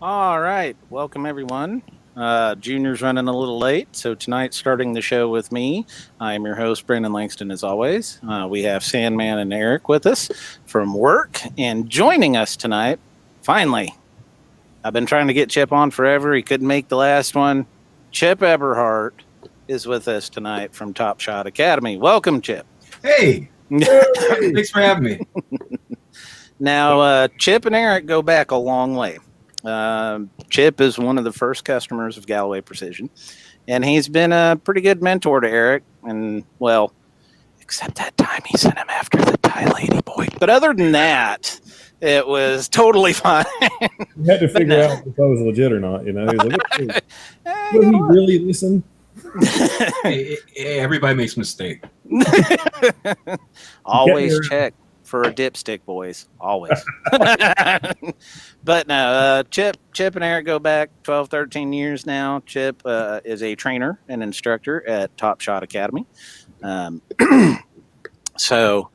All right. Welcome, everyone. Junior's running a little late, so tonight, starting the show with me, I am your host, Brandon Langston, as always. We have Sandman and Eric with us from work, and joining us tonight, finally, I've been trying to get Chip on forever. He couldn't make the last one. Chip Eberhart is with us tonight from Top Shot Academy. Welcome, Chip. Hey, thanks for having me. Now, Chip and Eric go back a long way. Chip is one of the first customers of Galloway Precision, and he's been a pretty good mentor to Eric. And well, except that time he sent him after the Thai lady boy. But other than that, it was totally fine. You had to figure out if I was legit or not. You know, he was like, "Will he really listen?" Hey, everybody makes mistakes. Always check for a dipstick, boys. Always. But no, Chip and Eric go back 12, 13 years now. Chip is a trainer and instructor at Top Shot Academy. So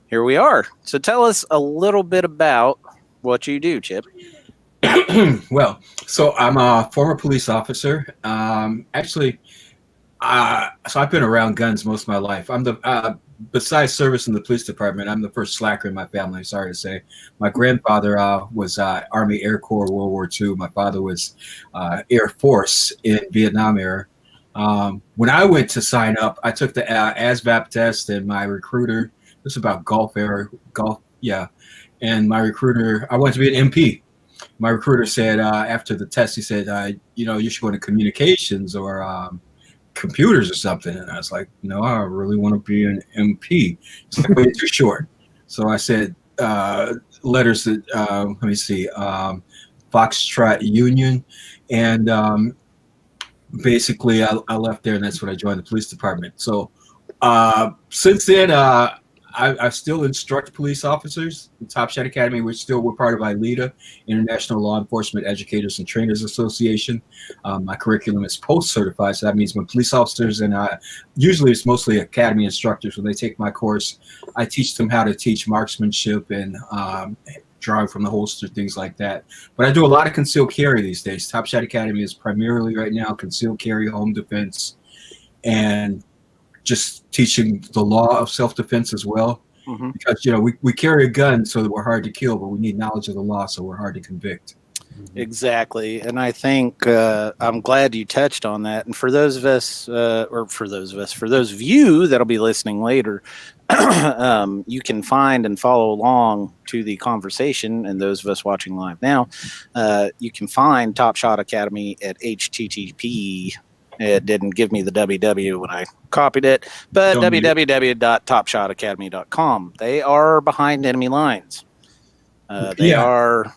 here we are. So tell us a little bit about what you do, Chip. Well, so I'm a former police officer. So I've been around guns most of my life. I'm the besides service in the police department, I'm the first slacker in my family. Sorry to say, my grandfather was Army Air Corps World War II. My father was Air Force in Vietnam era. When I went to sign up, I took the ASVAB test, and my recruiter. This is about golf era, yeah. And my recruiter, I wanted to be an MP. My recruiter said after the test, he said, you should go to communications or computers or something. And I was like, no, I really want to be an MP. It's like, way too short. So I said letters that, let me see, Foxtrot Union. And basically I left there, and that's when I joined the police department. So since then, I still instruct police officers in Top Shot Academy. We're part of ILEADA, International Law Enforcement Educators and Trainers Association. My curriculum is post-certified, so that means when police officers and usually it's mostly academy instructors, when they take my course, I teach them how to teach marksmanship and drawing from the holster, things like that. But I do a lot of concealed carry these days. Top Shot Academy is primarily right now concealed carry, home defense, and just teaching the law of self-defense as well. Mm-hmm. Because, we carry a gun so that we're hard to kill, but we need knowledge of the law so we're hard to convict. Exactly. And I think I'm glad you touched on that. And for those of you that'll be listening later, you can find and follow along to the conversation. And those of us watching live now, you can find Top Shot Academy at HTTP. It didn't give me the www when I copied it, but www.topshotacademy.com. They are behind enemy lines. They are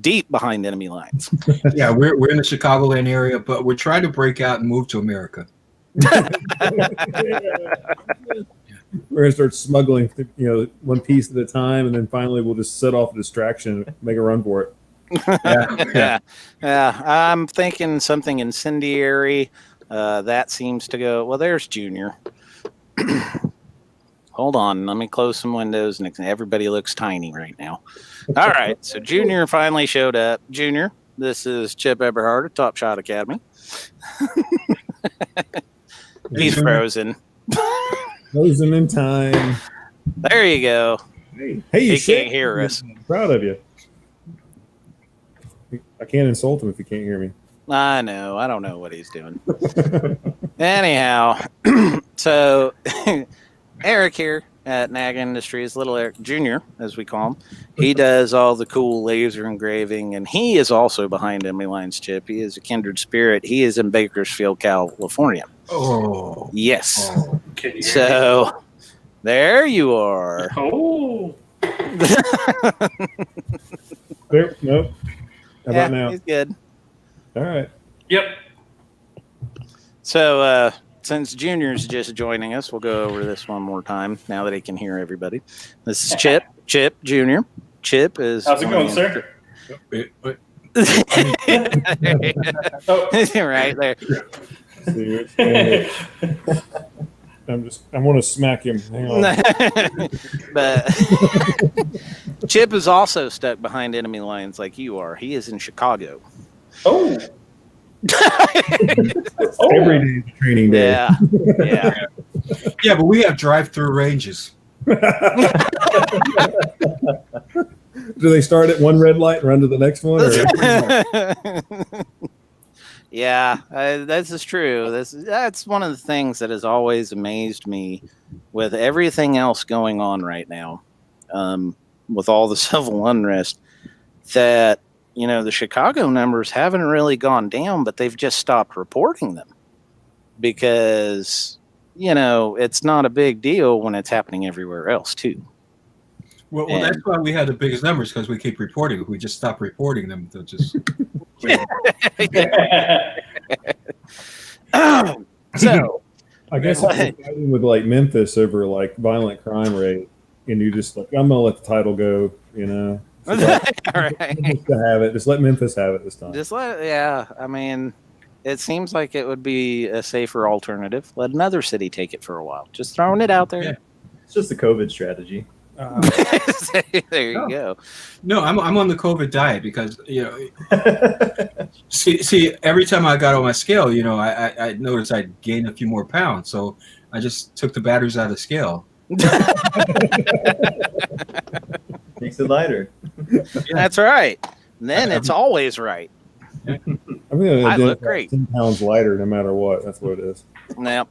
deep behind enemy lines. Yeah, we're in the Chicagoland area, but we're trying to break out and move to America. We're gonna start smuggling, one piece at a time, and then finally we'll just set off a distraction and make a run for it. Yeah. I'm thinking something incendiary. That seems to go. Well, there's Junior. Hold on. Let me close some windows. And everybody looks tiny right now. All right. So Junior finally showed up. Junior, this is Chip Eberhart at Top Shot Academy. He's frozen. Frozen in time. There you go. Hey, he can't hear us. I'm proud of you. I can't insult him if he can't hear me. I know. I don't know what he's doing. Anyhow, so Eric here at NAG Industries, Little Eric Jr., as we call him, he does all the cool laser engraving, and he is also behind Enemy Lines, Chip. He is a kindred spirit. He is in Bakersfield, California. Oh. Yes. Oh. So there you are. Oh. There, nope. How about now? He's good. All right. Yep. So since Junior's just joining us, we'll go over this one more time now that he can hear everybody. This is Chip Jr. Chip is... How's it going, sir? Right there. I want to smack him. Hang on. But Chip is also stuck behind enemy lines like you are. He is in Chicago. Oh. Every day is training day. Yeah. Yeah, but we have drive-through ranges. Do they start at one red light and run to the next one? Or? Yeah, this is true. That's one of the things that has always amazed me with everything else going on right now, with all the civil unrest, that, the Chicago numbers haven't really gone down, but they've just stopped reporting them because, it's not a big deal when it's happening everywhere else too. Well, that's why we had the biggest numbers, because we keep reporting. If we just stop reporting them, they'll just. So, I guess if you're fighting with like Memphis over like violent crime rate, and you just like, I'm gonna let the title go, So right. to have it, just let Memphis have it this time. I mean, it seems like it would be a safer alternative. Let another city take it for a while. Just throwing it out there. Yeah. It's just a COVID strategy. There you go. No, I'm on the COVID diet because see every time I got on my scale, I noticed I'd gain a few more pounds, so I just took the batteries out of the scale. Makes it lighter. That's right. And then it's always right. I look great. 10 pounds lighter no matter what. That's what it is. Now,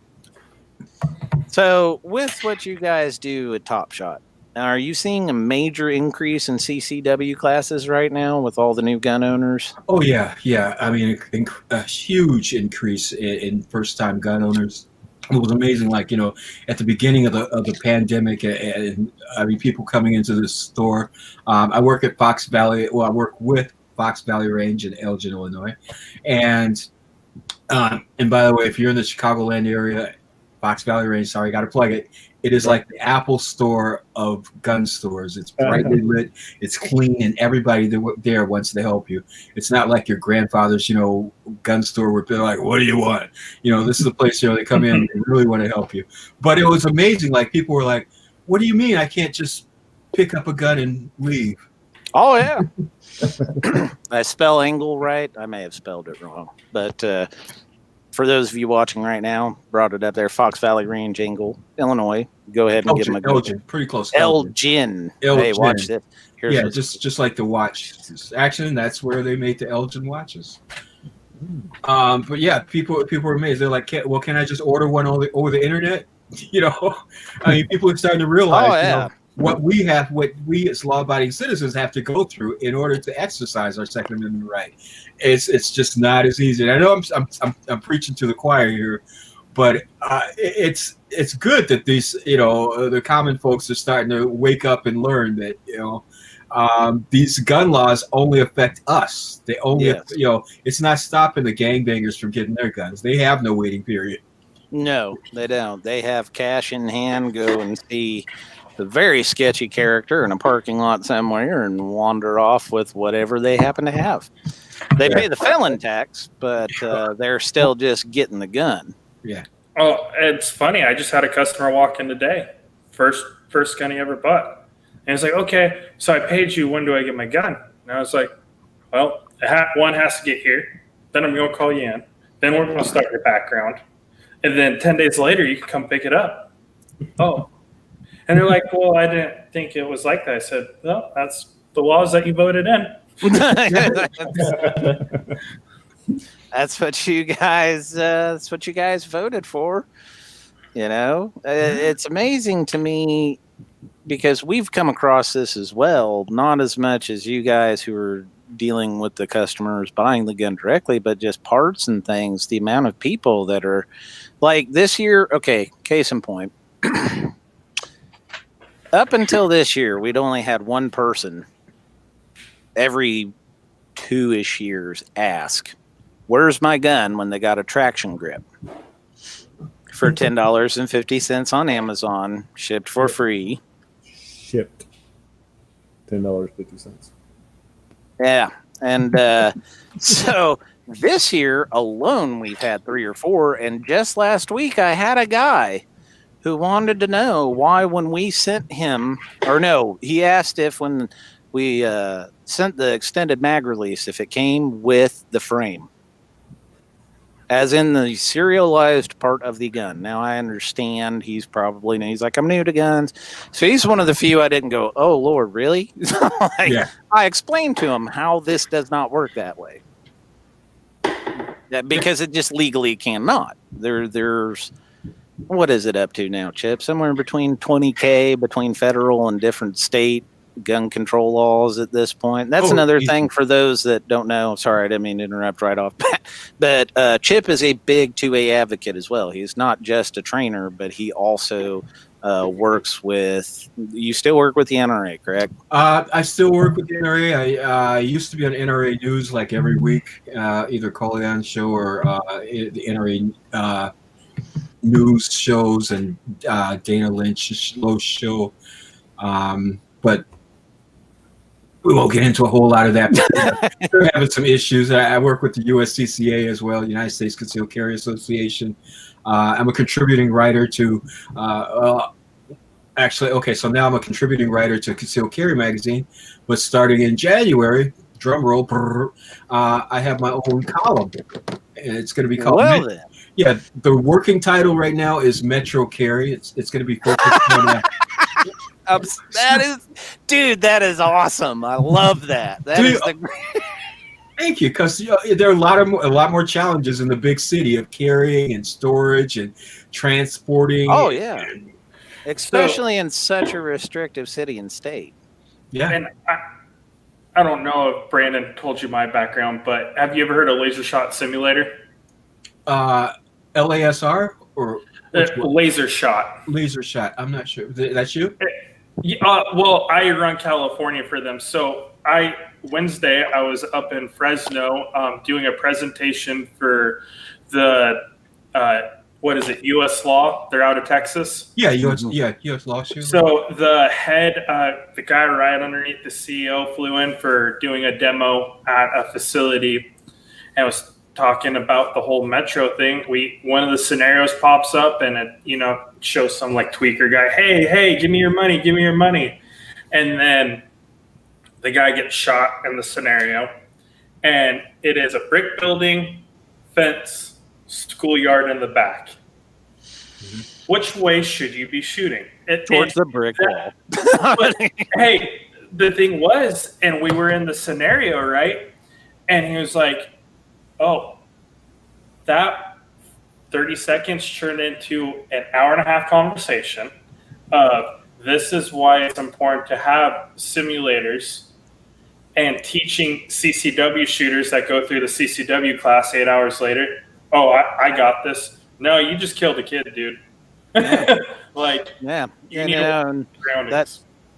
so with what you guys do at Top Shot, are you seeing a major increase in CCW classes right now with all the new gun owners? Oh yeah. I mean, a huge increase in first-time gun owners. It was amazing. Like at the beginning of the pandemic, and I mean, people coming into the store. I work at Fox Valley. Well, I work with Fox Valley Range in Elgin, Illinois, and by the way, if you're in the Chicagoland area, Fox Valley Range, sorry, got to plug it. It is like the Apple Store of gun stores. It's brightly lit, it's clean, and everybody there wants to help you. It's not like your grandfather's, gun store where they're like, "What do you want?" This is a place they come in and they really want to help you. But it was amazing. Like people were like, "What do you mean I can't just pick up a gun and leave?" Oh yeah. I spell angle right. I may have spelled it wrong, but for those of you watching right now, brought it up there. Fox Valley Range, Engle, Illinois. Go ahead and give them a go. Elgin, pretty close. Elgin. Hey, watch this. Here's just like the watch. Actually, that's where they make the Elgin watches. But yeah, people are amazed. They're like, can I just order one over the internet? I mean, people are starting to realize. What we as law-abiding citizens have to go through in order to exercise our Second Amendment right. It's just not as easy. And I know I'm preaching to the choir here, but it's good that these the common folks are starting to wake up and learn that these gun laws only affect us. They only it's not stopping the gangbangers from getting their guns. They have no waiting period. No, they don't. They have cash in hand. Go and see a very sketchy character in a parking lot somewhere and wander off with whatever they happen to have. They pay the felon tax, but they're still just getting the gun. Yeah. Oh, it's funny. I just had a customer walk in today. First gun he ever bought. And it's like, okay, so I paid you. When do I get my gun? And I was like, well, one has to get here. Then I'm going to call you in. Then we're going to start your background. And then 10 days later, you can come pick it up. Oh. And they're like, well, I didn't think it was like that. I said, no, that's the laws that you voted in. That's what you guys voted for. It's amazing to me because we've come across this as well, not as much as you guys who are dealing with the customers buying the gun directly, but just parts and things, the amount of people that are like this year. Okay. Case in point. Up until this year, we'd only had one person every 2-ish years ask, "Where's my gun?" when they got a traction grip for $10.50 on Amazon, shipped for free. Shipped $10.50. Yeah. And so this year alone, we've had 3 or 4. And just last week, I had a guy who wanted to know why when we sent him, or no, he asked if when we sent the extended mag release, if it came with the frame, as in the serialized part of the gun. Now I understand he's like, I'm new to guns. So he's one of the few I didn't go, oh Lord, really? Yeah. I explained to him how this does not work that way. Because it just legally cannot. There's what is it up to now, Chip? Somewhere between 20K between federal and different state gun control laws at this point. That's another thing for those that don't know. Sorry, I didn't mean to interrupt right off. But Chip is a big 2A advocate as well. He's not just a trainer, but he also works with. You still work with the NRA, correct? I still work with the NRA. I used to be on NRA News like every week, either Call-On show or the NRA news shows and Dana Lynch's show. But we won't get into a whole lot of that. They're having some issues. I work with the USCCA as well, United States Concealed Carry Association. I'm a contributing writer to, so now I'm a contributing writer to Concealed Carry magazine, but starting in January, drum roll, I have my own column, and it's going to be called. Well, then. Yeah, the working title right now is Metro Carry. It's going to be focused on. That is awesome. I love that. Thank you, because there are a lot more challenges in the big city of carrying and storage and transporting. Oh yeah, especially in such a restrictive city and state. Yeah, and I don't know if Brandon told you my background, but have you ever heard of Laser Shot Simulator? LASR or Laser Shot. Laser Shot. I'm not sure. That's you? Well, I run California for them. So Wednesday I was up in Fresno doing a presentation for the U.S. Law. They're out of Texas. Yeah, U.S. Law. So the head, the guy right underneath the CEO, flew in for doing a demo at a facility, and was talking about the whole Metro thing. One of the scenarios pops up, and it shows some like tweaker guy, hey, give me your money, and then the guy gets shot in the scenario, and it is a brick building, fence, schoolyard in the back. Mm-hmm. Which way should you be shooting? Towards the brick wall. Hey, the thing was, and we were in the scenario, right? And he was like, oh, that 30 seconds turned into an hour and a half conversation. This is why it's important to have simulators and teaching CCW shooters that go through the CCW class 8 hours later. Oh, I got this. No, you just killed a kid, dude. Yeah.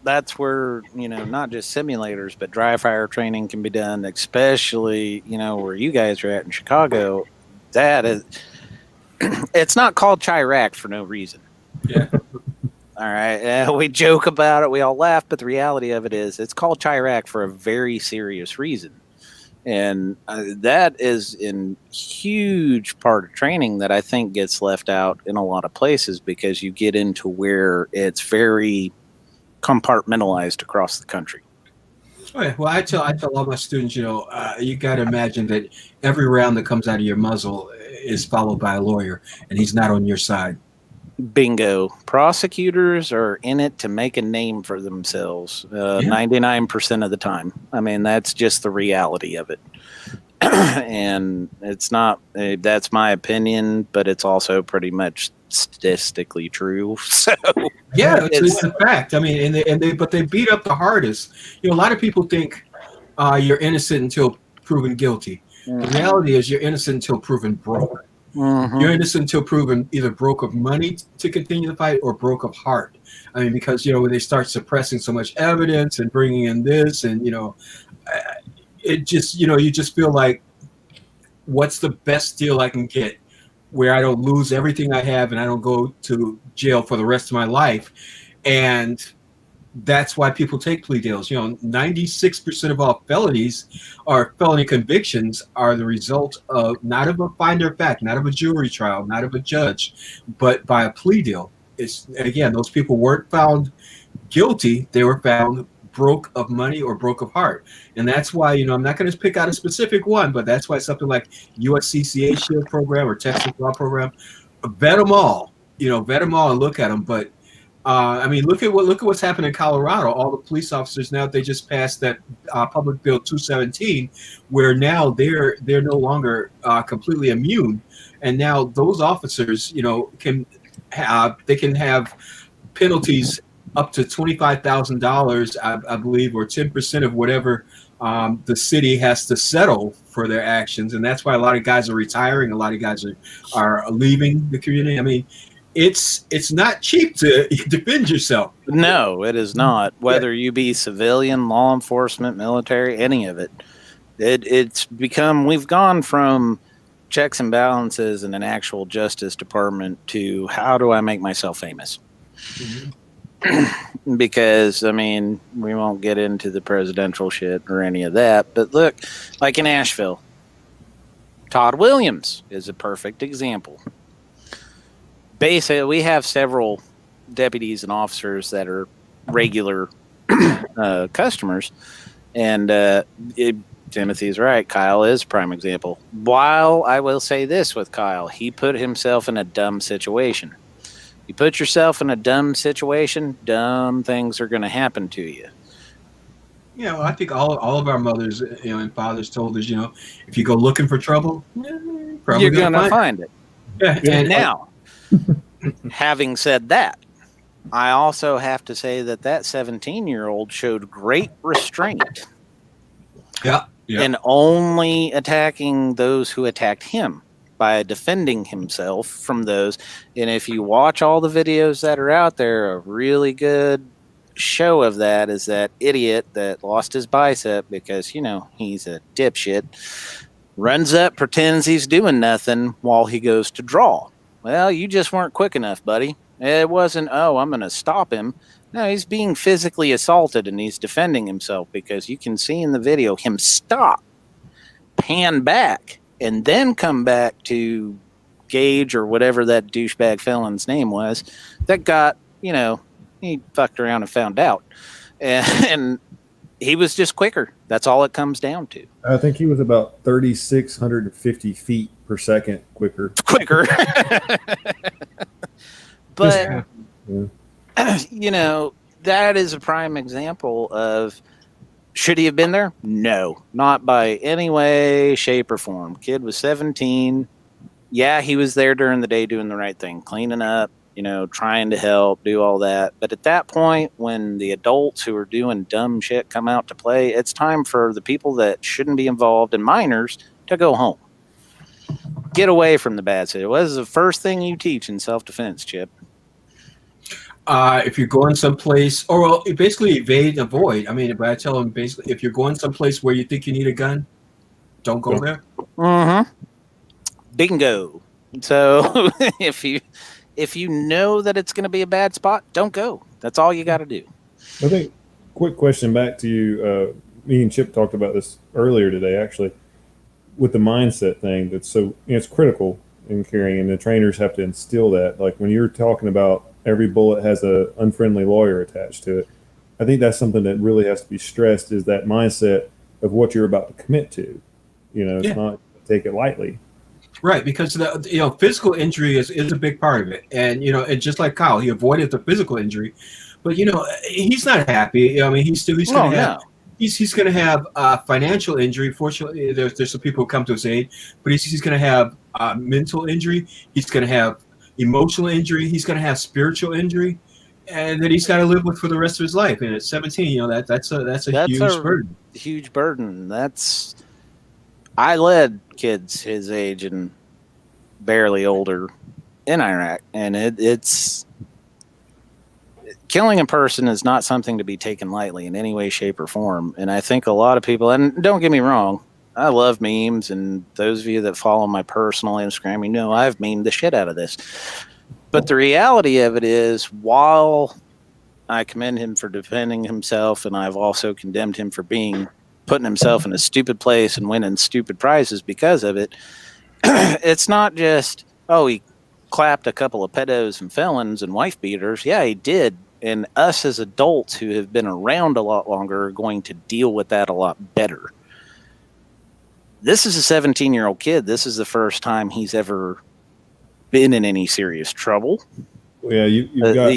That's where, not just simulators, but dry fire training can be done, especially, where you guys are at in Chicago. That is, it's not called Chirac for no reason. Yeah. All right. We joke about it. We all laugh, but the reality of it is it's called Chirac for a very serious reason. And that is a huge part of training that I think gets left out in a lot of places, because you get into where it's very compartmentalized across the country. Oh, yeah. Well, I tell all my students, you got to imagine that every round that comes out of your muzzle is followed by a lawyer, and he's not on your side. Bingo. Prosecutors are in it to make a name for themselves 99% of the time. I mean, that's just the reality of it. And it's not, that's my opinion, but it's also pretty much statistically true. So yeah, it's a fact. I mean, but they beat up the hardest. A lot of people think you're innocent until proven guilty. Mm-hmm. The reality is you're innocent until proven broke. Mm-hmm. You're innocent until proven either broke of money to continue the fight or broke of heart. I mean, because when they start suppressing so much evidence and bringing in this, and it just you just feel like, what's the best deal I can get where I don't lose everything I have and I don't go to jail for the rest of my life. And that's why people take plea deals. 96% of all felonies or felony convictions are the result of not of a finder of fact, not of a jury trial, not of a judge, but by a plea deal. and again, those people weren't found guilty. They were found broke of money or broke of heart. And that's why, I'm not going to pick out a specific one, but that's why something like USCCA Shield program or Texas Law program, vet them all, vet them all and look at them. But look at what's happened in Colorado. All the police officers now, they just passed that Public Bill 217, where now they're no longer completely immune, and now those officers, can have penalties up to $25,000, I believe, or 10% of whatever the city has to settle for their actions, and that's why a lot of guys are retiring. A lot of guys are leaving the community. I mean, it's not cheap to defend yourself. No, it is not. Whether you be civilian, law enforcement, military, any of it. It's become, we've gone from checks and balances in an actual justice department to how do I make myself famous? Mm-hmm. Because, we won't get into the presidential shit or any of that. But look, like in Asheville, Todd Williams is a perfect example. Basically, we have several deputies and officers that are regular customers, and Timothy's right. Kyle is a prime example. While I will say this with Kyle, he put himself in a dumb situation. You put yourself in a dumb situation, dumb things are going to happen to you. Yeah, well, I think all of our mothers, and fathers told us, if you go looking for trouble, you're going to find it. Yeah, and now, having said that, I also have to say that 17-year-old showed great restraint. Yeah. In only attacking those who attacked him by defending himself from those. And if you watch all the videos that are out there, a really good show of that is that idiot that lost his bicep because, he's a dipshit, runs up, pretends he's doing nothing while he goes to draw. Well, you just weren't quick enough, buddy. It wasn't, I'm going to stop him. No, he's being physically assaulted and he's defending himself because you can see in the video him stop, pan back, and then come back to Gage or whatever that douchebag felon's name was that got, he fucked around and found out. And he was just quicker. That's all it comes down to. I think he was about 3,650 feet per second quicker. But, that is a prime example of, should he have been there? No, not by any way, shape, or form. Kid was 17. Yeah, he was there during the day doing the right thing, cleaning up, trying to help, do all that. But at that point, when the adults who are doing dumb shit come out to play, it's time for the people that shouldn't be involved and minors to go home. Get away from the bad shit. What is the first thing you teach in self-defense, Chip? If you're going someplace, or basically evade, avoid. But I tell them basically, if you're going someplace where you think you need a gun, don't go there. Mm-hmm. Bingo. So if you know that it's going to be a bad spot, don't go. That's all you got to do. I think, quick question back to you. Me and Chip talked about this earlier today, actually, with the mindset thing. That's so, it's critical in carrying, and the trainers have to instill that. Like when you're talking about every bullet has a unfriendly lawyer attached to it, I think that's something that really has to be stressed, is that mindset of what you're about to commit to. It's not take it lightly. Right, because the physical injury is a big part of it, and and just like Kyle, he avoided the physical injury, but he's not happy. He's going to have financial injury. Fortunately, there's some people who come to his aid, but he's going to have mental injury. He's going to have emotional injury. He's going to have spiritual injury, and that he's got to live with for the rest of his life. And at 17, that's a huge burden. Huge burden. I led kids his age and barely older in Iraq, and it's killing a person is not something to be taken lightly in any way, shape, or form. And I think a lot of people, and don't get me wrong, I love memes, and those of you that follow my personal Instagram, I've memed the shit out of this. But the reality of it is, while I commend him for defending himself, and I've also condemned him for putting himself in a stupid place and winning stupid prizes because of it, it's not just, he clapped a couple of pedos and felons and wife beaters. Yeah, he did. And us as adults who have been around a lot longer are going to deal with that a lot better. This is a 17-year-old kid. This is the first time he's ever been in any serious trouble. Yeah, you've got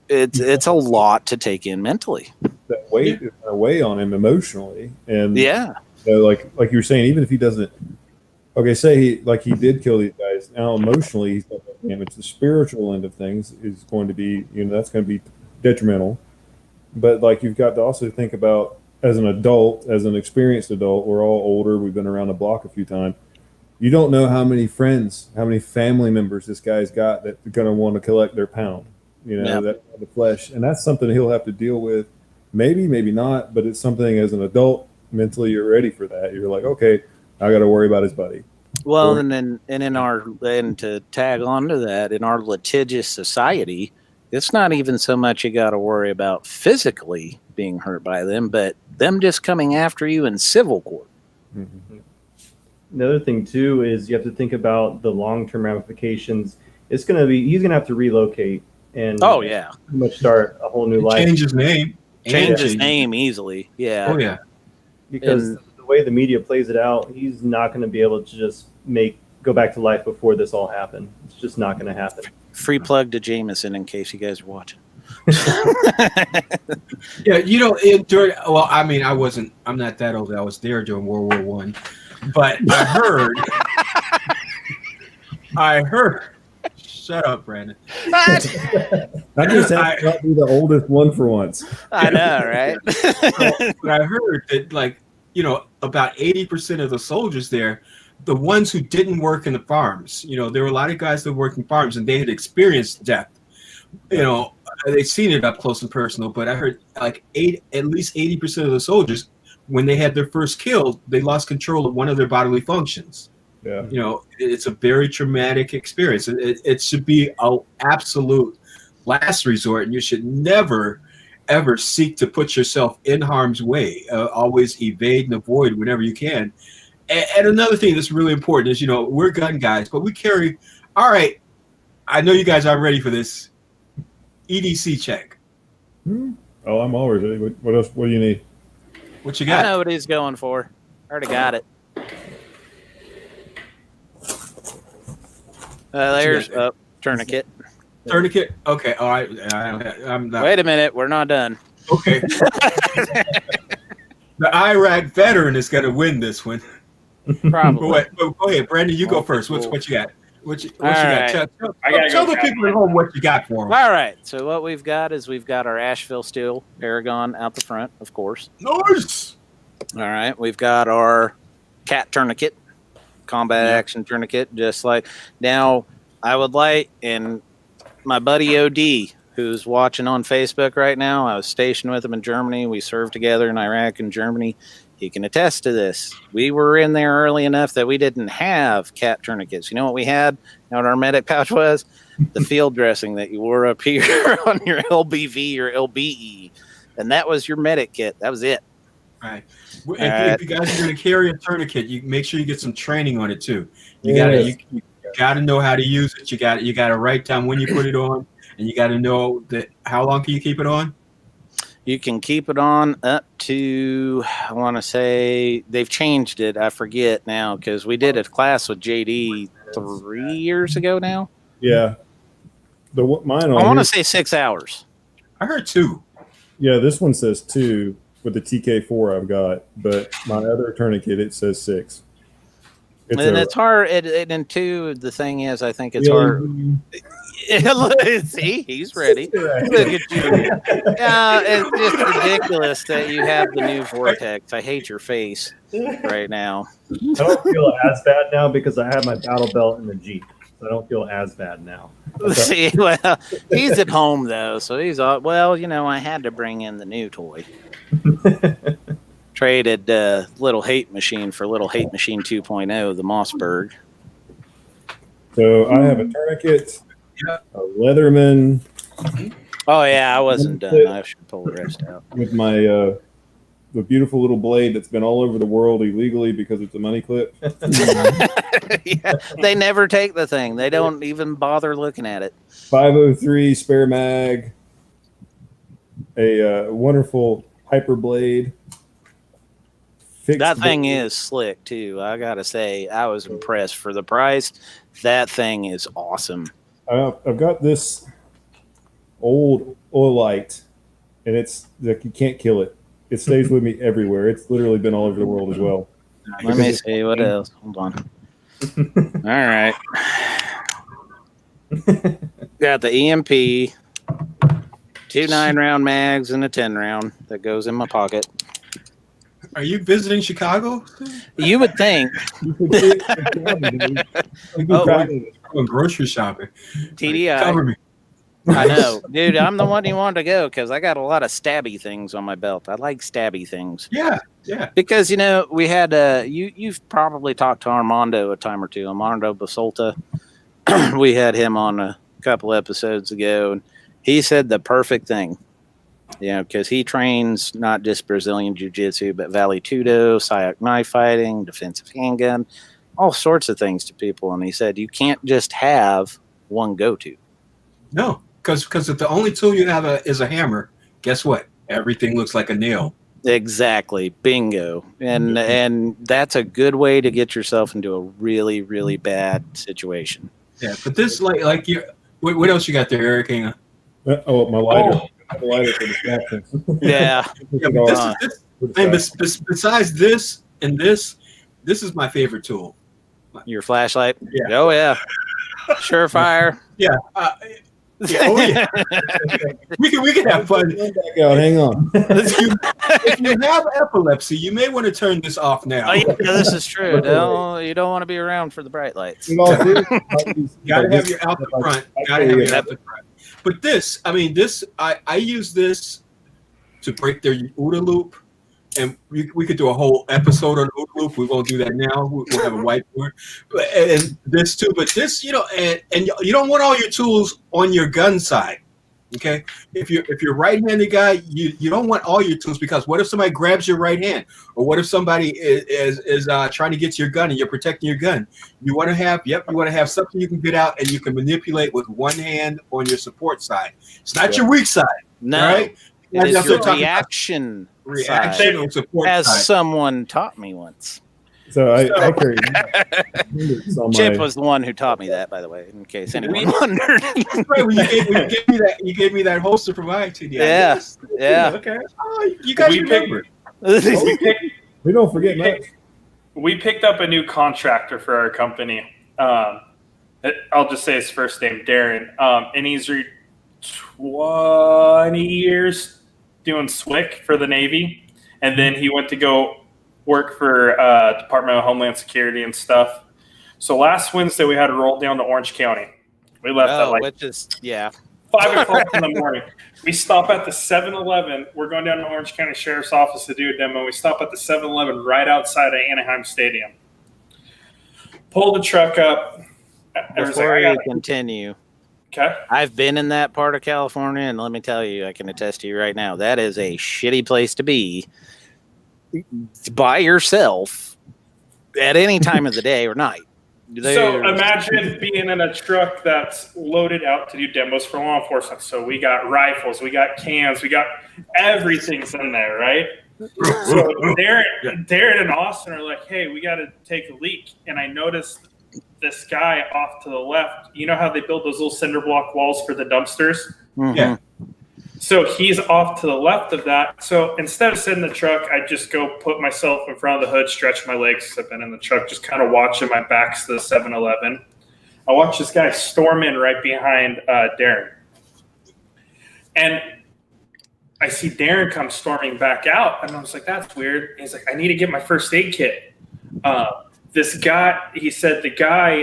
it's a lot to take in mentally. that weight is going to weigh on him emotionally, and Yeah, like you were saying, even if he doesn't, okay, say he did kill these guys. Now emotionally, he's got that damage. The spiritual end of things is going to be, that's going to be detrimental. But like you've got to also think about as an adult, as an experienced adult, we're all older. We've been around the block a few times. You don't know how many friends, how many family members this guy's got that are going to want to collect their pound, that the flesh. And that's something he'll have to deal with. Maybe, maybe not, but it's something as an adult, mentally you're ready for that. You're like, okay, I got to worry about his buddy. well, and to tag on to that, in our litigious society, it's not even so much you got to worry about physically being hurt by them, but them just coming after you in civil court. Mm-hmm. The other thing too is you have to think about the long-term ramifications. He's going to have to relocate and pretty much start a whole new life. Change his name. Change his name easily. Yeah. Oh yeah. Because the way the media plays it out, he's not going to be able to just go back to life before this all happened. It's just not going to happen. Free plug to Jameson in case you guys are watching. Yeah, I'm not that old. I was there during World War I. But I heard. Shut up, Brandon. I just have to be the oldest one for once. I know, right? But I heard that, about 80% of the soldiers there, the ones who didn't work in the farms, there were a lot of guys that worked in farms and they had experienced death. They'd seen it up close and personal, but I heard at least 80% of the soldiers, when they had their first kill, they lost control of one of their bodily functions. Yeah. It's a very traumatic experience. It should be an absolute last resort, and you should never, ever seek to put yourself in harm's way. Always evade and avoid whenever you can. And another thing that's really important is, we're gun guys, but we carry, all right, I know you guys aren't ready for this, EDC check. Oh, I'm always ready. What else? What do you need? What you got? I know what he's going for. Already got it. There's tourniquet. Tourniquet? Okay, all right. I'm not. Wait a minute, we're not done. Okay. The Iraq veteran is going to win this one. Probably. Go ahead, Brandon. You go first. What you got? What you right. got? Tell the people at home what you got for them. All right. So what we've got is we've got our Asheville Steel Paragon out the front, of course. Nice. All right. We've got our cat tourniquet, combat action tourniquet, just like now. I would like, and my buddy OD, who's watching on Facebook right now, I was stationed with him in Germany. We served together in Iraq and Germany. He can attest to this. We were in there early enough that we didn't have cat tourniquets. You know what we had? You know what our medic pouch was? The field dressing that you wore up here on your LBV or LBE. And that was your medic kit. That was it. All right. If you guys are going to carry a tourniquet, you make sure you get some training on it too. You got to know how to use it. You got to write down when you put it on, and you got to know that how long can you keep it on? You can keep it on up to, I want to say, they've changed it. I forget now because we did a class with JD 3 years ago now. Yeah. Mine I want to say 6 hours. I heard 2. Yeah, this one says 2 with the TK4 I've got, but my other tourniquet, it says 6. It's hard. And 2, the thing is, I think it's hard. See, he's ready. Look at you. It's just ridiculous that you have the new Vortex. I hate your face right now. I don't feel as bad now because I have my battle belt in the Jeep. So I don't feel as bad now. See, well, he's at home though, so he's all, I had to bring in the new toy. Traded Little Hate Machine for Little Hate Machine 2.0, the Mossberg. So I have a tourniquet, a Leatherman. Oh yeah, I wasn't done. I should pull the rest out. With my the beautiful little blade that's been all over the world illegally because it's a money clip. Yeah, they never take the thing. They don't even bother looking at it. 503 spare mag, a wonderful hyper blade. That thing is slick too. I gotta say, I was impressed for the price. That thing is awesome. I've got this old Oilite, and it's like you can't kill it. It stays with me everywhere. It's literally been all over the world as well. Let me see what else. Hold on. All right. Got the EMP, 2 9-round mags and a 10-round that goes in my pocket. Are you visiting Chicago? You would think. Going grocery shopping. TDI. Cover me. I know, dude. I'm the one you wanted to go because I got a lot of stabby things on my belt. I like stabby things. Yeah. Because we had you've probably talked to Armando a time or two. Armando Basolta. We had him on a couple episodes ago, and he said the perfect thing. Because he trains not just Brazilian Jiu-Jitsu, but Vale Tudo, Sayak knife fighting, defensive handgun, all sorts of things to people. And he said you can't just have one go-to. No, because if the only tool you have is a hammer, guess what? Everything looks like a nail. Exactly. Bingo. And that's a good way to get yourself into a really, really bad situation. Yeah, but this like you. What else you got there, Eric? Hang on. Oh, my lighter. The lighter for distractions. Yeah. Besides this and this is my favorite tool. Your flashlight? Yeah. Oh, yeah. Surefire. Yeah. Oh, yeah. we can have fun. Hang on. If you have epilepsy, you may want to turn this off now. Oh, yeah, this is true. No, you don't want to be around for the bright lights. You gotta have your out the front. But this, I use this to break their OODA loop, and we could do a whole episode on OODA loop. We won't do that now. We'll have a whiteboard, and this too. But this, and you don't want all your tools on your gun side. Okay, if you're a right-handed guy, you don't want all your tools, because what if somebody grabs your right hand, or what if somebody is trying to get to your gun and you're protecting your gun? You want to have something you can get out and you can manipulate with one hand on your support side. It's not your weak side. No, right? It is your reaction side, or support as side. Someone taught me once. So I carry. Chip was the one who taught me that, by the way, in case anyone wondered. Right, when you gave me that holster from ITD. Yeah. Okay. Oh, you guys remember. We don't forget much. We picked up a new contractor for our company. I'll just say his first name, Darren, and he's 20 years doing SWIC for the Navy, and then he went to go work for Department of Homeland Security and stuff. So last Wednesday we had to roll down to Orange County. We left at 5 o'clock in the morning. We stop at the 7-Eleven. We're going down to Orange County Sheriff's Office to do a demo. We stop at the 7-Eleven right outside of Anaheim Stadium. Pull the truck up. Before you continue, okay. I've been in that part of California, and let me tell you, I can attest to you right now, that is a shitty place to be by yourself at any time of the day or night. So imagine being in a truck that's loaded out to do demos for law enforcement. So we got rifles, we got cans, we got everything's in there, right? So Darren and Austin are like, hey, we got to take a leak. And I noticed this guy off to the left. You know how they build those little cinder block walls for the dumpsters? Mm-hmm. Yeah. So he's off to the left of that. So instead of sitting in the truck, I just go put myself in front of the hood, stretch my legs, I've been in the truck, just kind of watching. My back's to the 7-Eleven. I watch this guy storm in right behind Darren. And I see Darren come storming back out. And I was like, that's weird. And he's like, I need to get my first aid kit. This guy, he said the guy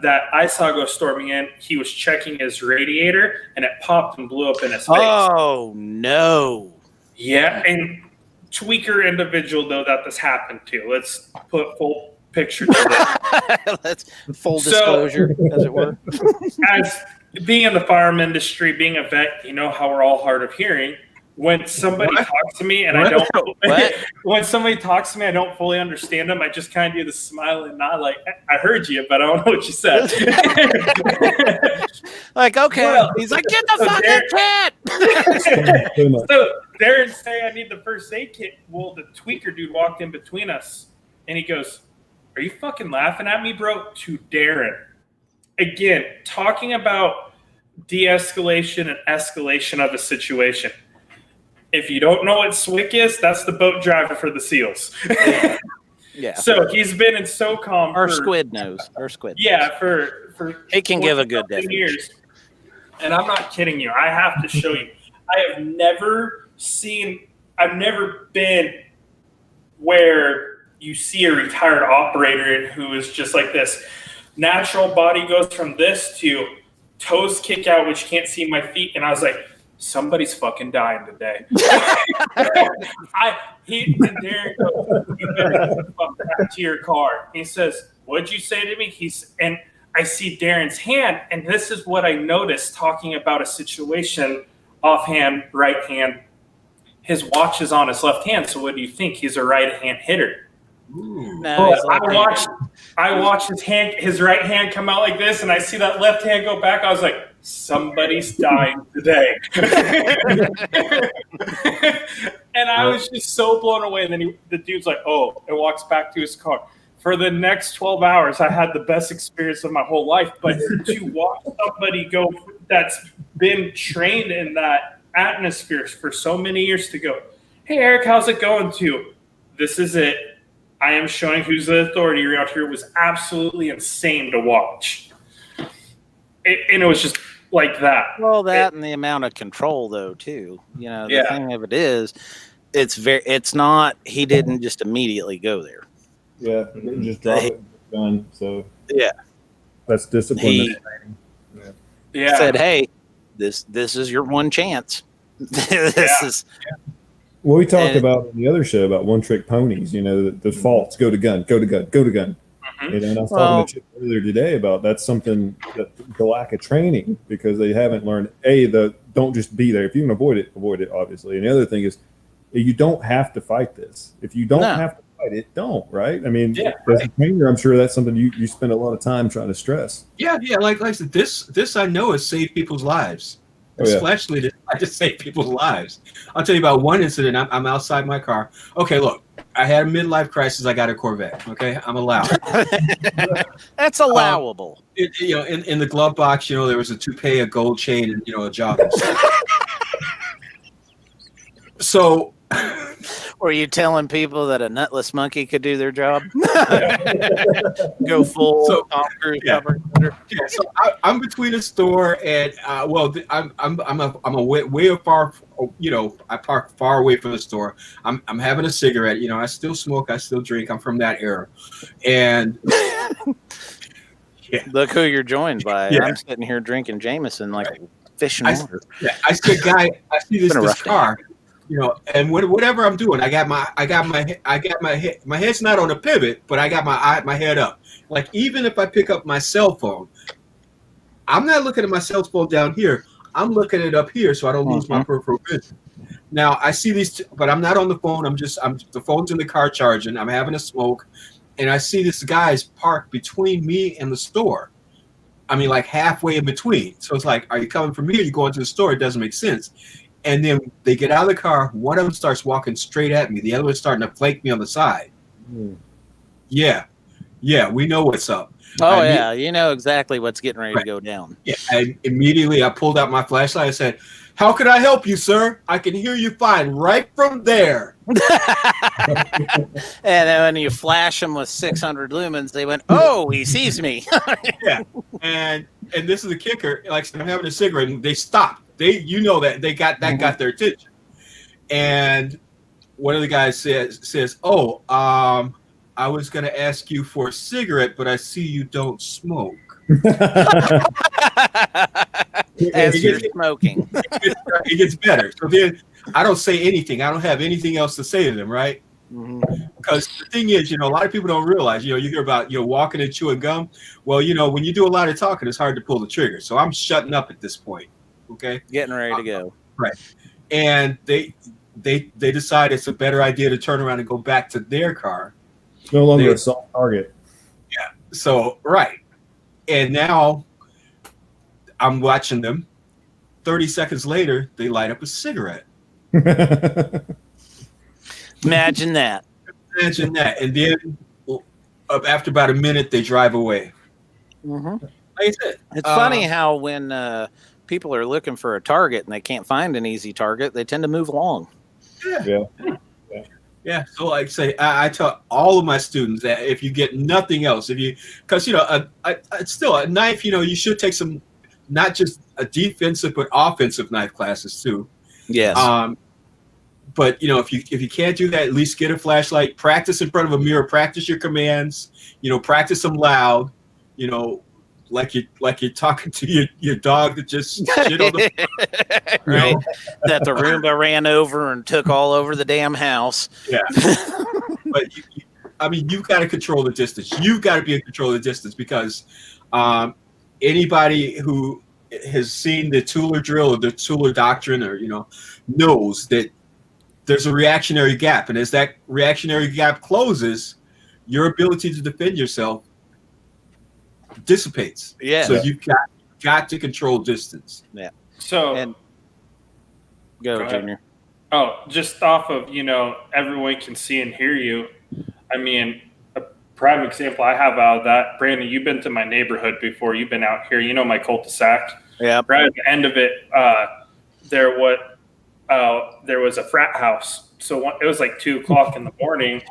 that I saw go storming in, he was checking his radiator and it popped and blew up in his face. Oh, no. Yeah. And tweaker individual, though, that this happened to. Let's put full picture to this. That's full disclosure, as it were. As being in the firearm industry, being a vet, you know how we're all hard of hearing. when somebody talks to me and I don't when somebody talks to me, I don't fully understand them. I just kind of do the smile and nod, like I heard you, but I don't know what you said. Like, okay. Well, he's like, get the fucking cat. So Darren's saying I need the first aid kit. Well, the tweaker dude walked in between us and he goes, "Are you fucking laughing at me, bro?" To Darren. Again, talking about de-escalation and escalation of a situation. If you don't know what SWIC is, that's the boat driver for the SEALs. Yeah. So he's been in SOCOM. Our squid knows. Our squid. Yeah, for he can give a good definition. Years. And I'm not kidding you. I have to show you. I've never been where you see a retired operator who is just like this. Natural body goes from this to toes kick out, which can't see my feet. And I was like, somebody's fucking dying today. Darren goes, "You better fuck back to your car." He says, "What'd you say to me?" And I see Darren's hand, and this is what I noticed talking about a situation offhand, right hand. His watch is on his left hand, so what do you think? He's a right hand hitter. No, I watched his right hand come out like this, and I see that left hand go back. I was like, somebody's dying today. And I was just so blown away. And then the dude's like, "Oh," and walks back to his car. For the next 12 hours, I had the best experience of my whole life. But to watch somebody go that's been trained in that atmosphere for so many years to go, "Hey, Eric, how's it going?" To, "This is it. I am showing who's the authority around here," was absolutely insane to watch. And it was just like that. Well, and the amount of control, though, too. You know, the thing of it is, it's not, he didn't just immediately go there. Yeah, just drop it, done. So yeah, that's discipline. He said, "Hey, this is your one chance." Is. Well, we talked about in the other show about one-trick ponies. You know, the faults: go to gun, go to gun, go to gun. Mm-hmm. You know, and I was talking to Chip earlier today about that's something that the lack of training, because they haven't learned don't just be there. If you can avoid it, obviously. And the other thing is, you don't have to fight this. If you don't have to fight it, don't. Right? I mean, as a trainer, I'm sure that's something you spend a lot of time trying to stress. Yeah. Like I said, this I know has saved people's lives. Especially I just save people's lives. I'll tell you about one incident. I'm outside my car. Okay, look, I had a midlife crisis. I got a Corvette. Okay, I'm allowed. That's allowable. In the glove box, there was a toupee, a gold chain, and a jogging. So, were you telling people that a nutless monkey could do their job? Go full Tom Cruise cover. Yeah, so I'm between a store and I'm way far. I park far away from the store. I'm having a cigarette. I still smoke. I still drink. I'm from that era, and look who you're joined by. Yeah. I'm sitting here drinking Jameson like fish in water. I see a guy. I see this car. And whatever I'm doing, I got my head's not on a pivot, but I got my head up. Like, even if I pick up my cell phone, I'm not looking at my cell phone down here. I'm looking at it up here so I don't lose my peripheral vision. Now I see these, but I'm not on the phone. The phone's in the car charging. I'm having a smoke, and I see this guy's parked between me and the store. I mean, like halfway in between. So it's like, are you coming from me or are you going to the store? It doesn't make sense. And then they get out of the car. One of them starts walking straight at me. The other one's starting to flank me on the side. Yeah, we know what's up. Oh, you know exactly what's getting ready to go down. Yeah, and immediately I pulled out my flashlight. I said, "How can I help you, sir? I can hear you fine right from there." And then when you flash them with 600 lumens, they went, "Oh, he sees me." Yeah, and this is the kicker. Like, I'm having a cigarette, and they stopped. They got their attention. And one of the guys says, "Oh, I was going to ask you for a cigarette, but I see you don't smoke." As you're smoking. It gets better. So then I don't say anything. I don't have anything else to say to them, right? Because the thing is, a lot of people don't realize, you hear about, walking and chewing gum. Well, when you do a lot of talking, it's hard to pull the trigger. So I'm shutting up at this point. Okay. Getting ready to go. Right. and they decide it's a better idea to turn around and go back to their car. It's no longer a soft target. Yeah. So right, and now I'm watching them. 30 seconds later, they light up a cigarette. Imagine that. Imagine that, and then after about a minute, they drive away. Mm-hmm. Like I said, it's funny how when people are looking for a target and they can't find an easy target, they tend to move along. Yeah. So like I say, I tell all of my students that if you get nothing else, because still a knife, you should take some, not just a defensive but offensive knife classes too. Yes. But if you can't do that, at least get a flashlight. Practice in front of a mirror. Practice your commands. Practice them loud. Like you're talking to your dog that just shit on the right. That the Roomba ran over and took all over the damn house. Yeah. But you've got to control the distance. You've got to be in control of the distance because anybody who has seen the Tueller drill or the Tueller doctrine or knows that there's a reactionary gap, and as that reactionary gap closes, your ability to defend yourself dissipates. Yeah. So you've got to control distance. Yeah. So go Junior. Oh, just off of everyone can see and hear you. I mean, a prime example I have out of that, Brandon. You've been to my neighborhood before. You've been out here. My cul-de-sac. Yeah. Right at the end of it, there was a frat house. So it was like 2:00 in the morning.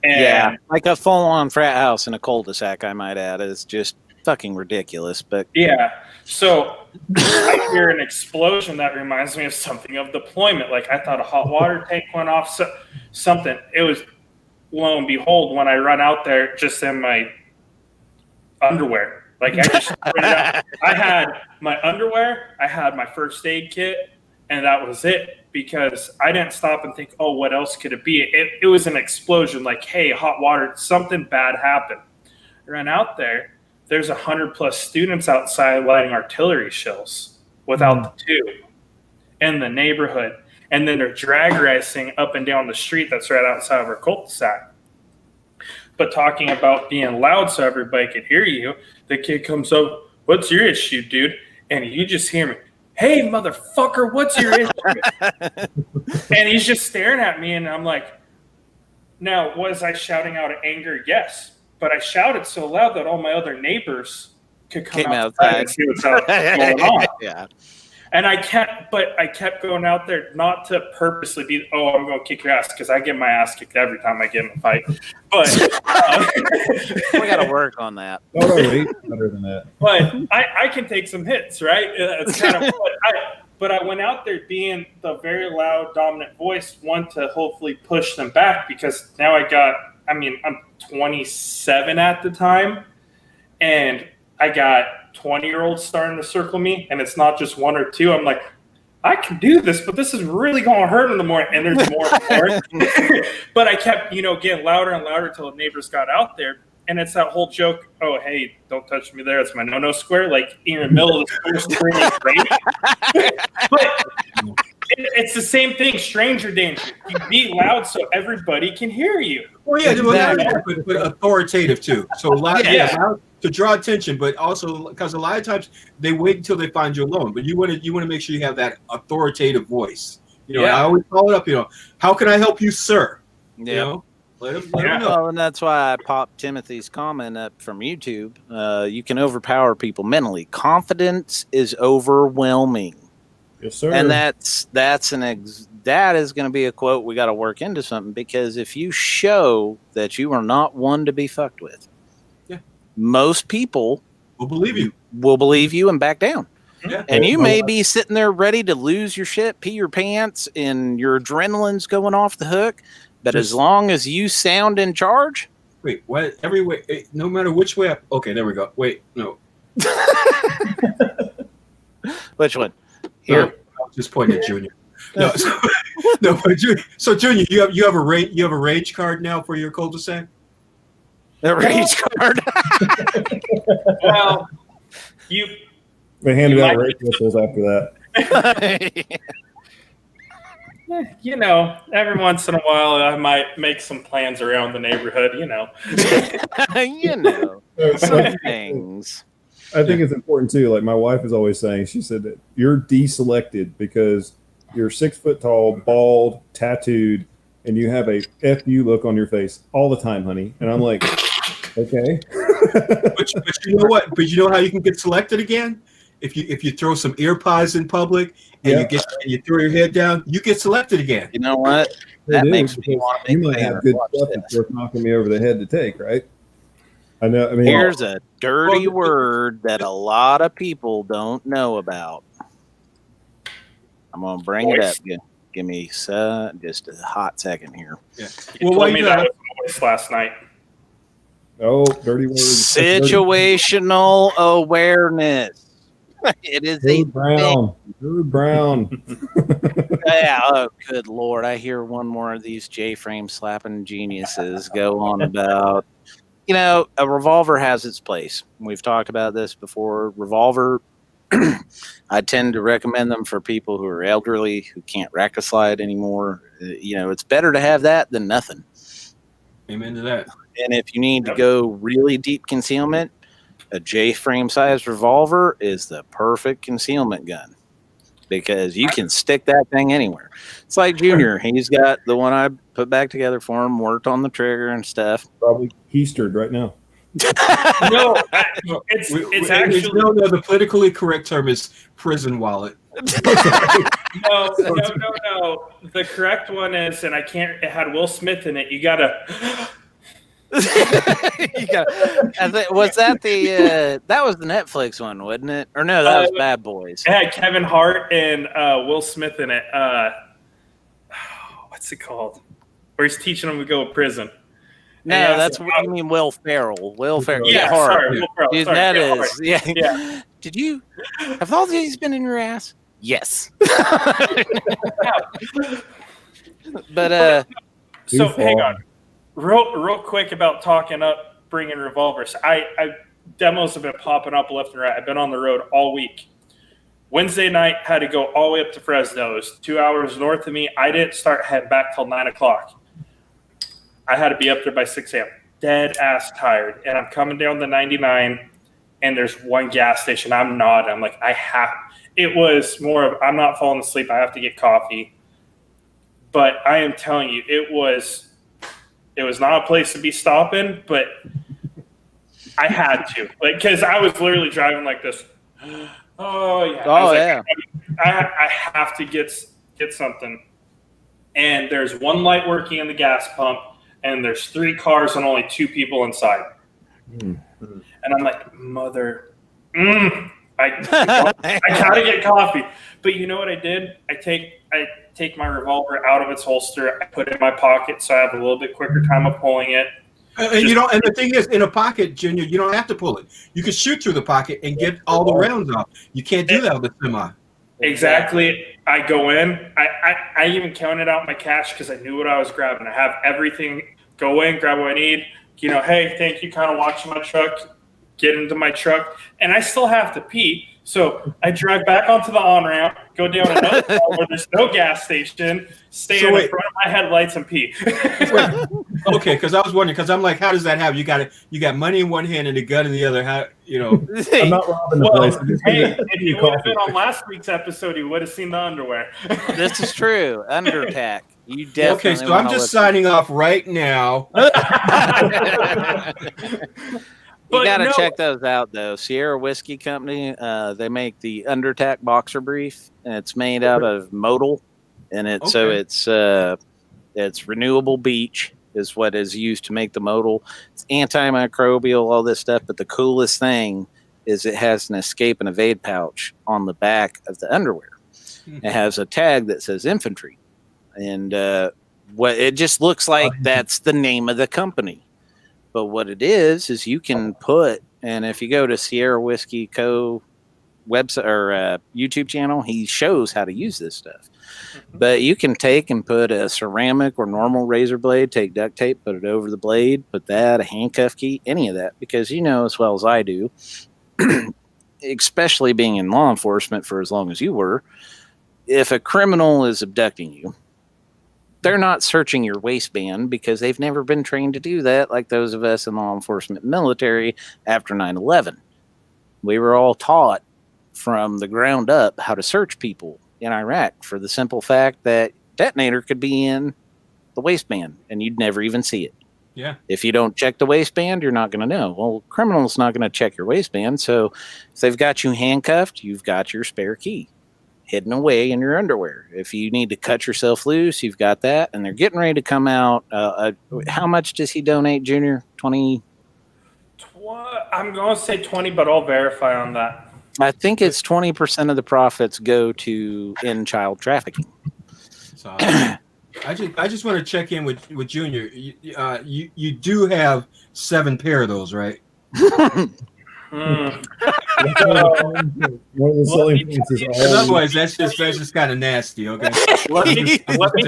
And like a full-on frat house in a cul-de-sac, I might add, is just fucking ridiculous. But yeah, so I hear an explosion that reminds me of something of deployment. Like I thought a hot water tank went off. So something. It was, lo and behold, when I run out there, just in my underwear. Like I just I had my underwear, I had my first aid kit, and that was it. Because I didn't stop and think, oh, what else could it be? It was an explosion, like, hey, hot water, something bad happened. I ran out there. There's 100+ students outside lighting artillery shells without the tube in the neighborhood. And then they're drag racing up and down the street that's right outside of our cul-de-sac. But talking about being loud so everybody could hear you, the kid comes up, what's your issue, dude? And you just hear me, hey, motherfucker, what's your issue? And he's just staring at me, and I'm like, now, was I shouting out of anger? Yes. But I shouted so loud that all my other neighbors could come outside and see what's going on. Yeah. And I kept going out there, not to purposely be, oh, I'm going to kick your ass, because I get my ass kicked every time I get in a fight. But we got to work on that. Oh, he's better than that. But I can take some hits, right? It's kind of fun. But I went out there being the very loud, dominant voice, one to hopefully push them back, because now I'm 27 at the time, and I got 20-year-olds starting to circle me, and it's not just one or two. I'm like, I can do this, but this is really going to hurt in the morning. And there's more and more. But I kept, getting louder and louder until the neighbors got out there. And it's that whole joke, oh, hey, don't touch me there. It's my no-no square. Like, in the middle of the square, But it's the same thing, stranger danger. You be loud so everybody can hear you. Well, yeah, but authoritative, too. So loud, loud to draw attention, but also because a lot of times they wait until they find you alone. But you want to make sure you have that authoritative voice. I always call it up. How can I help you, sir? Yeah. Let him know. Well, and that's why I popped Timothy's comment up from YouTube. You can overpower people mentally. Confidence is overwhelming. Yes, sir. And that is going to be a quote we got to work into something, because if you show that you are not one to be fucked with, most people will believe you and back down. Yeah. And you may be sitting there ready to lose your shit, pee your pants, and your adrenaline's going off the hook. But as long as you sound in charge. Wait, what? Every way, no matter which way up. Okay, there we go. Wait, no. Which one? Here. No, I was just pointing at Junior. No, so Junior, you have a rage card now for your cul-de-sac? A rage card. Well, they handed out rage whistles after that. You know, every once in a while, I might make some plans around the neighborhood. You know, You know, some things. I think it's important too. Like my wife is always saying, she said that you're deselected because you're 6 foot tall, bald, tattooed, and you have a "F you" look on your face all the time, honey. And I'm like, okay. But you know what? But you know how you can get selected again? If you throw some ear pies in public and you throw your head down, you get selected again. You know what? That makes me want to you might have good stuff that's worth knocking me over the head to take, right? I know. I mean, here's a dirty word that a lot of people don't know about. I'm gonna bring it up. Give me just a hot second here. Yeah. You told me that was voice last night. Oh, dirty words. Situational awareness. It is Dude Brown. Yeah. Oh, good Lord! I hear one more of these J-frame slapping geniuses go on about. You know, a revolver has its place. We've talked about this before. Revolver, I tend to recommend them for people who are elderly, who can't rack a slide anymore. You know, it's better to have that than nothing. Amen to that. And if you need to go really deep concealment, a J-frame size revolver is the perfect concealment gun because you can stick that thing anywhere. It's like Junior. He's got the one I put back together for him, worked on the trigger and stuff. Probably keistered right now. No, it's actually no. The politically correct term is prison wallet. No. The correct one is, and I can't. It had Will Smith in it. You gotta. Was that that was the Netflix one, wasn't it? Or no, that was Bad Boys. It had Kevin Hart and Will Smith in it. What's it called? Where he's teaching them to go to prison. No, that's what you mean. Will Ferrell. Will Ferrell. Yeah, Hart. sorry, Will Ferrell. Dude, sorry, that yeah, is. Hart. Yeah. Yeah. Did you have all these been in your ass? Yes. But so hang on. Real quick about talking up, bringing revolvers. I demos have been popping up left and right. I've been on the road all week. Wednesday night, had to go all the way up to Fresno. It was 2 hours north of me. I didn't start heading back till 9 o'clock. I had to be up there by 6 a.m. Dead ass tired. And I'm coming down the 99, and there's one gas station. I'm nodding. I'm like, it was more of, I'm not falling asleep. I have to get coffee. But I am telling you, it was not a place to be stopping, but I had to. Because I was literally driving like this. Oh, yeah. Oh, I have to get something. And there's one light working in the gas pump, and there's 3 cars and only 2 people inside. Mm-hmm. And I'm like, I gotta get coffee. But you know what I did? I take my revolver out of its holster. I put it in my pocket so I have a little bit quicker time of pulling it. And the thing is, in a pocket, Junior, you don't have to pull it. You can shoot through the pocket and get all the rounds off. You can't do that with a semi. Exactly. I go in. I even counted out my cash because I knew what I was grabbing. I have everything. Go in, grab what I need. You know, hey, thank you. Kind of watching my truck. Get into my truck, and I still have to pee. So I drive back onto the on-ramp, go down another hall where there's no gas station, stay in front of my headlights and pee. Okay, because I was wondering, because I'm like, how does that happen? You got money in one hand and a gun in the other. How, you know? I'm not robbing the place. Hey, if you would have been on last week's episode, you would have seen the underwear. This is true. Undertack. You definitely. Okay, so I'm just signing off right now. You got to check those out, though. Sierra Whiskey Company, they make the Undertack boxer brief, and it's made out of modal, and it's renewable beach is what is used to make the modal. It's antimicrobial, all this stuff, but the coolest thing is it has an escape and evade pouch on the back of the underwear. It has a tag that says infantry, and what it just looks like that's the name of the company. But what it is you can put, and if you go to Sierra Whiskey Co. website or YouTube channel, he shows how to use this stuff. But you can take and put a ceramic or normal razor blade, take duct tape, put it over the blade, put that, a handcuff key, any of that, because you know as well as I do, especially being in law enforcement for as long as you were, if a criminal is abducting you they're not searching your waistband because they've never been trained to do that like those of us in law enforcement military after 9/11. We were all taught from the ground up how to search people in Iraq for the simple fact that detonator could be in the waistband and you'd never even see it. Yeah. If you don't check the waistband, you're not going to know. Well, criminal's not going to check your waistband. So if they've got you handcuffed, you've got your spare key hidden away in your underwear. If you need to cut yourself loose, you've got that. And they're getting ready to come out. How much does he donate, Junior? 20? I'm going to say 20, but I'll verify on that. I think it's 20% of the profits go to end child trafficking. So I just want to check in with Junior. You do have 7 pair of those, right? One of the selling points is Otherwise, that's just kind of nasty. Okay. Let me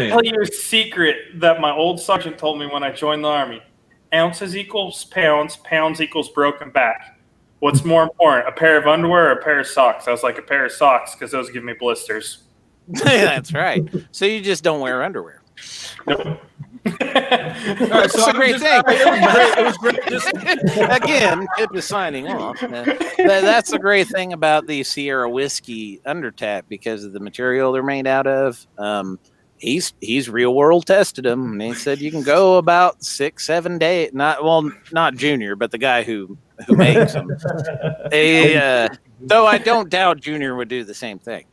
tell you a secret that my old sergeant told me when I joined the Army. Ounces equals pounds. Pounds equals broken back. What's more important, a pair of underwear or a pair of socks? I was like, a pair of socks because those give me blisters. That's right. So you just don't wear underwear. Nope. That's a great thing. It was great. Again, Chip is signing off. That's the great thing about the Sierra whiskey undertap because of the material they're made out of. He's real world tested them, and he said you can go about 6-7 days. Not Junior, but the guy who makes them. Though I don't doubt Junior would do the same thing.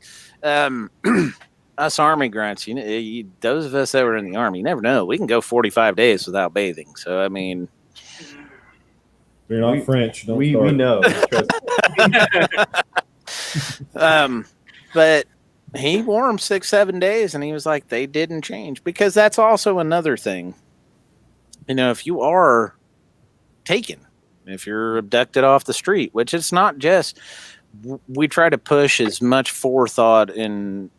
Us Army grunts, those of us that were in the Army, you never know. We can go 45 days without bathing. So, I mean, you're not French. Don't we know. But he wore them 6-7 days, and he was like, they didn't change. Because that's also another thing. If you are taken, if you're abducted off the street, which it's not just, we try to push as much forethought and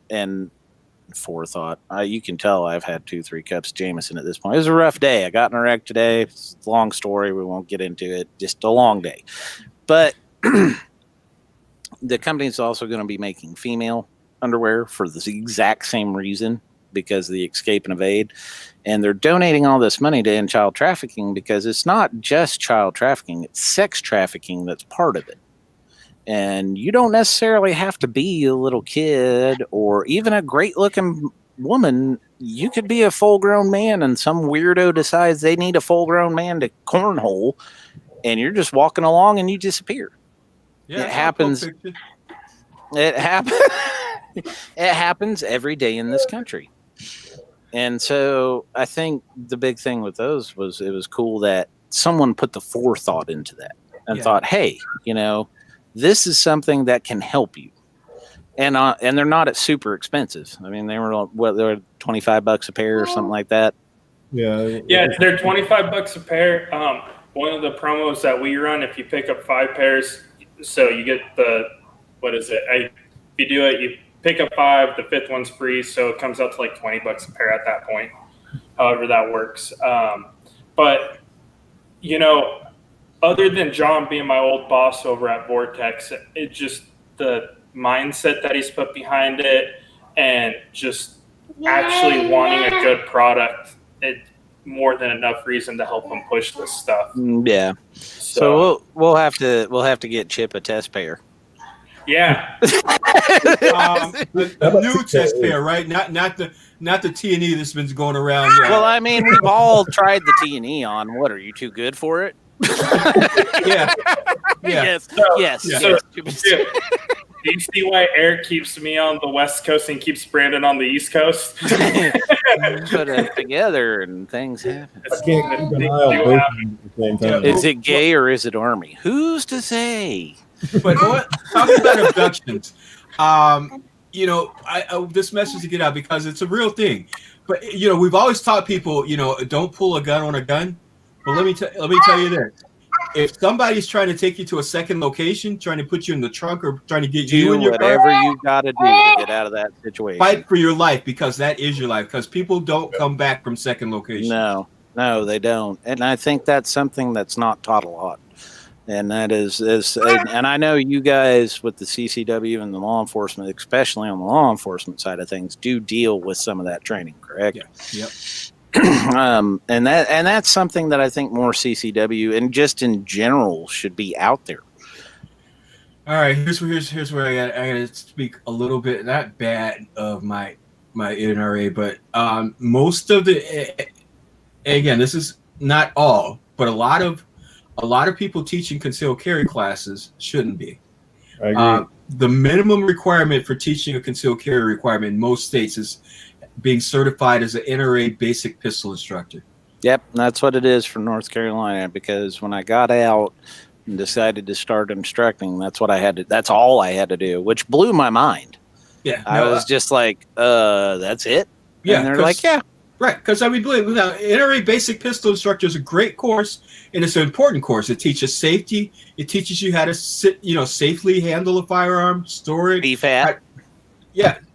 forethought. You can tell I've had 2-3 cups of Jameson at this point. It was a rough day. I got in a wreck today. It's a long story. We won't get into it. Just a long day. But the company's also going to be making female underwear for the exact same reason, because of the escape and evade. And they're donating all this money to end child trafficking because it's not just child trafficking. It's sex trafficking that's part of it. And you don't necessarily have to be a little kid or even a great-looking woman. You could be a full-grown man, and some weirdo decides they need a full-grown man to cornhole, and you're just walking along and you disappear. Yeah, it happens. It happens. It happens every day in this country. And so I think the big thing with those was it was cool that someone put the forethought into that and thought, hey, this is something that can help you, and they're not super expensive. I mean, they were $25 a pair or something like that. Yeah, they're $25 a pair. One of the promos that we run, if you pick up 5 pairs, so you get if you do it, you pick up 5, the 5th one's free, so it comes out to like $20 a pair at that point. However that works, but other than John being my old boss over at Vortex, it just the mindset that he's put behind it and just actually wanting a good product, it more than enough reason to help him push this stuff. Yeah. So we'll have to get Chip a test pair. Yeah. The new test pair, right? Not the T&E that's been going around. Well, I mean, we've all tried the T&E on. What, are you too good for it? Yeah. Yes. Do you see why Eric keeps me on the West Coast and keeps Brandon on the East Coast? Put it together and things happen. I can't keep an eye on both at the same time. Is it gay or is it Army? Who's to say? But talking about abductions, this message to get out because it's a real thing. But we've always taught people, don't pull a gun on a gun. But let me tell you this: if somebody's trying to take you to a second location, trying to put you in the trunk, or trying to get you in your car, whatever you got to do to get out of that situation. Fight for your life, because that is your life. Because people don't come back from second location. No, they don't. And I think that's something that's not taught a lot. And that is and I know you guys with the CCW and the law enforcement, especially on the law enforcement side of things, do deal with some of that training, correct? Yeah. Yep. And that's something that I think more CCW and just in general should be out there. All right, here's where I gotta speak a little bit, not bad of my NRA, but most of the, again, this is not all, but a lot of people teaching concealed carry classes shouldn't be. I agree. The minimum requirement for teaching a concealed carry requirement in most states is being certified as an NRA basic pistol instructor. Yep, that's what it is for North Carolina, because when I got out and decided to start instructing, that's all I had to do, which blew my mind. Yeah. I was just like, that's it? Yeah. And they're like, yeah. Right, because believe now, NRA Basic Pistol Instructor is a great course, and it's an important course. It teaches safety. It teaches you how to safely handle a firearm, store it. BFAT.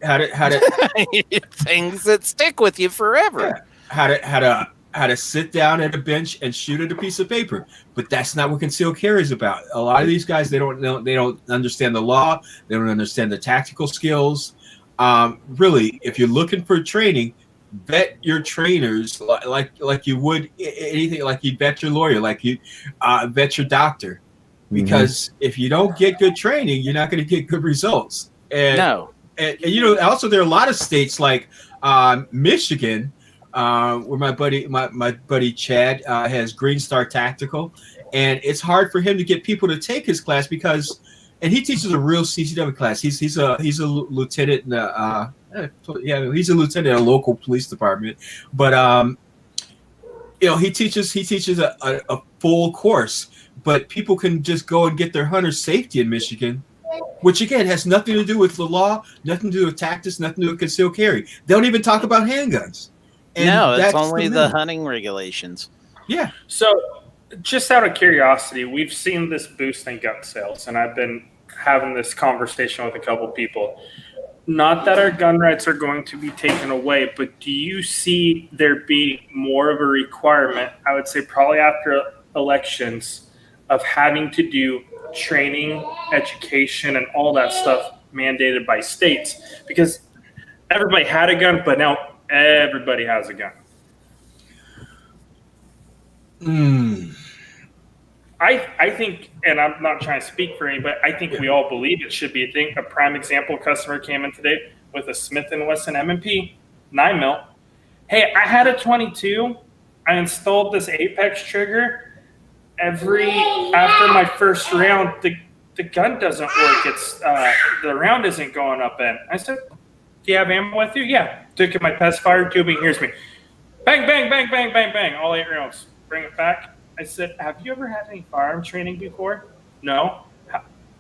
How to things that stick with you forever. Yeah, how to sit down at a bench and shoot at a piece of paper. But that's not what concealed carry is about. A lot of these guys, they don't understand the law. They don't understand the tactical skills. Really, if you're looking for training, vet your trainers like you would anything, like you vet your lawyer, like you vet your doctor, because if you don't get good training, you're not going to get good results. And also there are a lot of states like Michigan, where my buddy Chad has Green Star Tactical, and it's hard for him to get people to take his class because, and he teaches a real CCW class. He's a lieutenant in the he's a lieutenant in a local police department, but he teaches a full course, but people can just go and get their hunter safety in Michigan, which again has nothing to do with the law, nothing to do with tactics, nothing to do with concealed carry. They don't even talk about handguns. And no, it's only the hunting regulations. Yeah. So, just out of curiosity, we've seen this boost in gun sales, and I've been having this conversation with a couple people. Not that our gun rights are going to be taken away, but do you see there being more of a requirement, I would say probably after elections, of having to do training, education, and all that stuff mandated by states? Because everybody had a gun, but now everybody has a gun. I think, and I'm not trying to speak for anybody, I think we all believe it should be a thing. A prime example, customer came in today with a Smith & Wesson M&P 9mm. Hey, I had a 22. I installed this Apex trigger. After my first round, the gun doesn't work. It's the round isn't going up in. I said, do you have ammo with you? Yeah. Took in my pest fire tubing. Here's me. Bang, bang, bang, bang, bang, bang. All 8 rounds. Bring it back. I said, have you ever had any firearm training before? No.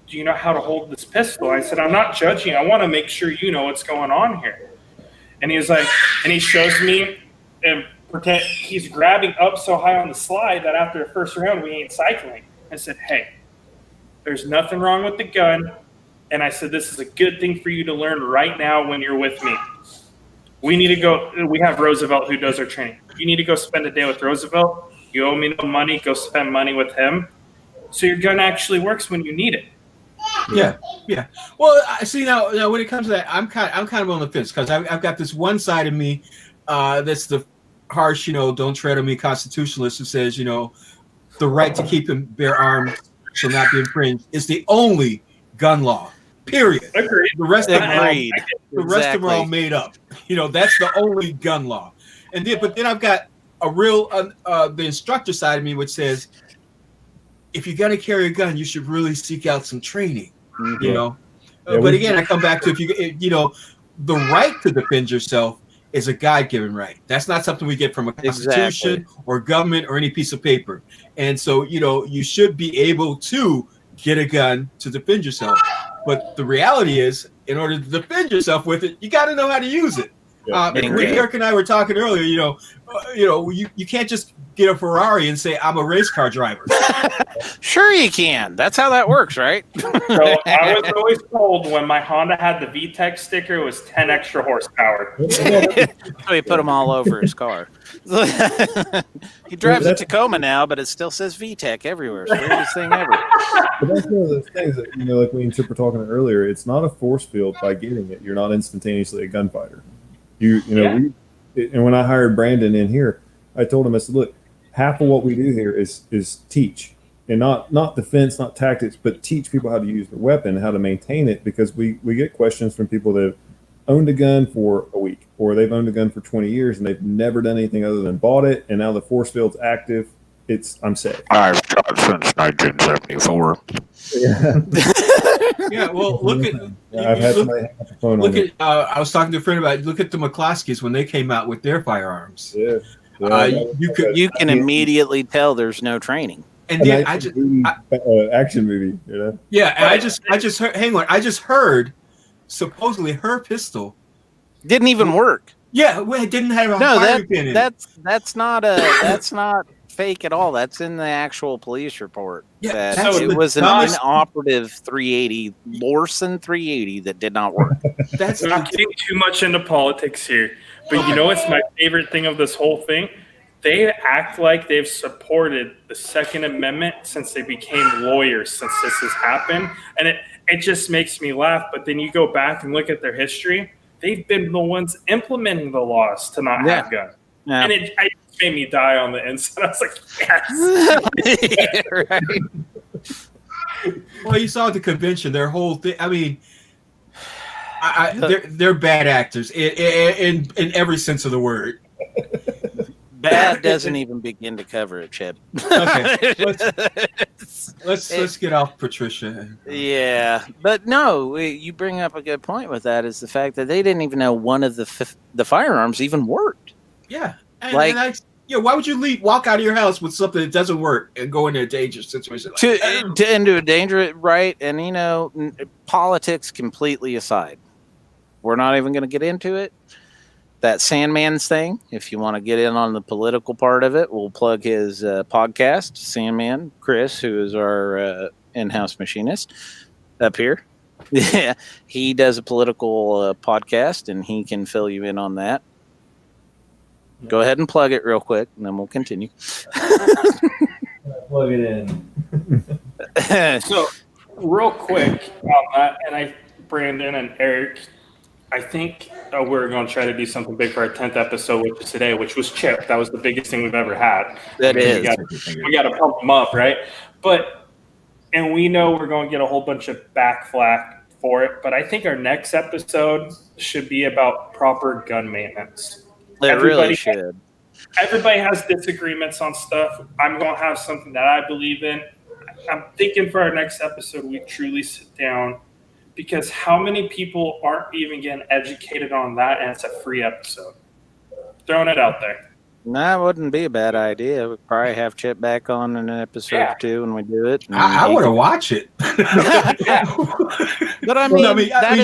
Do you know how to hold this pistol? I said, I'm not judging. I want to make sure you know what's going on here. And he was like, and he shows me and pretend he's grabbing up so high on the slide that after the first round, we ain't cycling. I said, hey, there's nothing wrong with the gun. And I said, this is a good thing for you to learn right now when you're with me. We need to go. We have Roosevelt who does our training. You need to go spend a day with Roosevelt. You owe me no money. Go spend money with him. So your gun actually works when you need it. Yeah. Well, I see now when it comes to that, I'm kind of on the fence because I've got this one side of me that's the harsh, don't tread on me constitutionalist who says, the right to keep and bear arms shall not be infringed is the only gun law. Period. Agreed. The rest of them are all made up. That's the only gun law. But then I've got a real the instructor side of me which says, if you're gonna carry a gun, you should really seek out some training. But again, I come back to the right to defend yourself is a God-given right. That's not something we get from a constitution or government or any piece of paper. And so you should be able to get a gun to defend yourself. But the reality is, in order to defend yourself with it, you got to know how to use it. Eric and I were talking earlier. You can't just get a Ferrari and say I'm a race car driver. Sure, you can. That's how that works, right? So I was always told when my Honda had the VTEC sticker, it was 10 extra horsepower. So he put them all over his car. He drives a Tacoma now, but it still says VTEC everywhere. It's the weirdest thing ever. But that's one of those things that, like me and Chip were talking earlier, it's not a force field by getting it. You're not instantaneously a gunfighter. And when I hired Brandon in here, I told him, I said, look, half of what we do here is teach, and not defense, not tactics, but teach people how to use their weapon, how to maintain it, because we get questions from people that have owned a gun for a week, or they've owned a gun for 20 years and they've never done anything other than bought it, and now the force field's active. I'm safe. I've shot since 1974. Yeah, well, look at. I've had somebody hang up the phone on me. I was talking to a friend about. Look at the McCloskeys when they came out with their firearms. Yeah. You can immediately tell there's no training. And then action movie, Yeah, and I just heard. Hang on, I just heard. Supposedly, her pistol didn't even work. Yeah, well, it didn't have a firing pin in it. That's not fake at all. That's in the actual police report. Yeah, so it was an inoperative 380, Lorson 380 that did not work. That's not getting too much into politics here, but what's my favorite thing of this whole thing? They act like they've supported the Second Amendment since they became lawyers, since this has happened, and it just makes me laugh. But then you go back and look at their history; they've been the ones implementing the laws to not have guns, and it made me die on the inside. I was like, yes. Right. Well, you saw at the convention, their whole thing. I mean, they're bad actors in every sense of the word. Bad doesn't even begin to cover it, Chip. Okay, let's get off Patricia. Yeah, but no, you bring up a good point with that, is the fact that they didn't even know one of the firearms even worked. Yeah, why would you walk out of your house with something that doesn't work and go into a dangerous situation? Into a dangerous, right? And politics completely aside, we're not even going to get into it. That Sandman's thing, if you want to get in on the political part of it, we'll plug his podcast, Sandman Chris, who is our in-house machinist up here. Yeah, he does a political podcast, and he can fill you in on that. Go ahead and plug it real quick, and then we'll continue. Plug it in. So, real quick on that, and Brandon and Eric, I think we're going to try to do something big for our 10th episode, which is today, which was Chip. That was the biggest thing we've ever had. That is. We got to pump them up, right? And we know we're going to get a whole bunch of backflack for it, but I think our next episode should be about proper gun maintenance. Really should. Everybody has disagreements on stuff. I'm going to have something that I believe in. I'm thinking for our next episode, we truly sit down, because how many people aren't even getting educated on that, and it's a free episode? Throwing it out there. That wouldn't be a bad idea. We'd probably have Chip back on in an episode or two when we do it. I want to watch it. But I mean,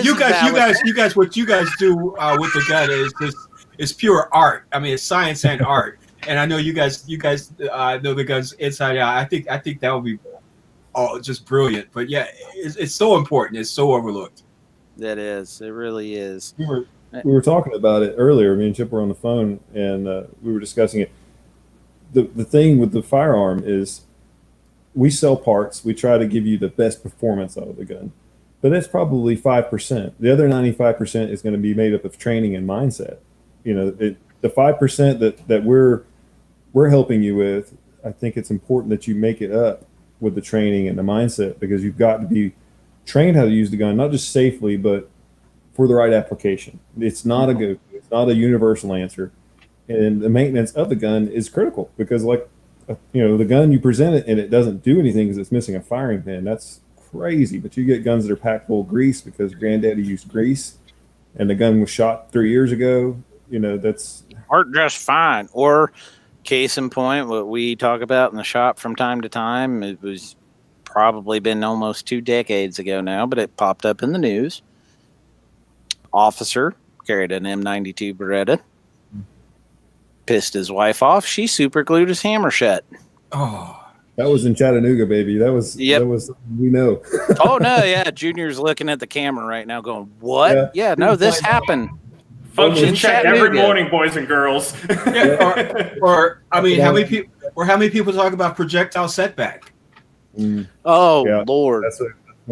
you guys, what you guys do with the gun is pure art. I mean, it's science and art. And I know you guys know the guns inside out. I think that would be just brilliant. But yeah, it's so important. It's so overlooked. That is. It really is. We were talking about it earlier. Me and Chip were on the phone, and we were discussing it. The thing with the firearm is we sell parts. We try to give you the best performance out of the gun. But that's probably 5%. The other 95% is going to be made up of training and mindset. The 5% that we're helping you with, I think it's important that you make it up with the training and the mindset, because you've got to be trained how to use the gun, not just safely, but for the right application. It's not a go-to. It's not a universal answer. And the maintenance of the gun is critical, because the gun you present it and it doesn't do anything because it's missing a firing pin. That's crazy. But you get guns that are packed full of grease because granddaddy used grease and the gun was shot 3 years ago. That's worked just fine. Or case in point, what we talk about in the shop from time to time, it was probably been almost 2 decades ago now, but it popped up in the news. Officer carried an M92 Beretta. Pissed his wife off. She super glued his hammer shut. Oh. That was in Chattanooga, baby. That was we know. Oh no, yeah. Junior's looking at the camera right now, going, "What? Yeah, no, this happened." Function check every morning, boys and girls. or I mean, how many people talk about projectile setback? Oh Lord,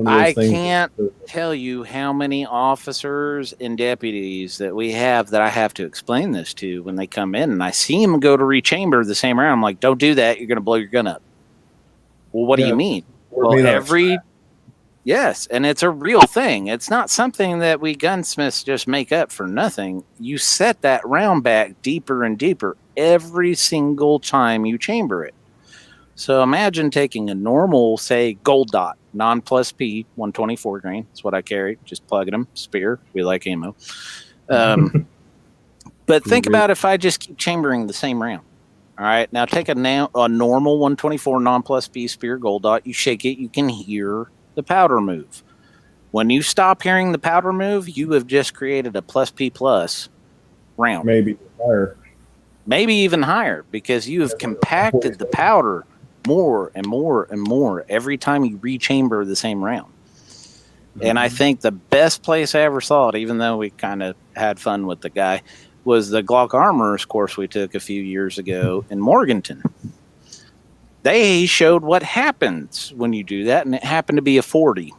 I things can't tell you how many officers and deputies that we have that I have to explain this to when they come in, and I see them go to rechamber the same round. I'm like, "Don't do that. You're going to blow your gun up." Well, what do you mean? Well, yes, and it's a real thing. It's not something that we gunsmiths just make up for nothing. You set that round back deeper and deeper every single time you chamber it. So imagine taking a normal, say, gold dot, non-plus P, 124 grain. That's what I carry. Just plugging them, spear. We like ammo. But think about if I just keep chambering the same round. All right, now take a normal 124 non-plus P spear gold dot. You shake it, you can hear the powder move. When you stop hearing the powder move, you have just created a plus P plus round. Maybe higher. Maybe even higher, because you have compacted the powder more and more and more every time you rechamber the same round. And I think the best place I ever saw it, even though we kind of had fun with the guy, was the Glock Armorers course we took a few years ago in Morganton. They showed what happens when you do that, and it happened to be a 40.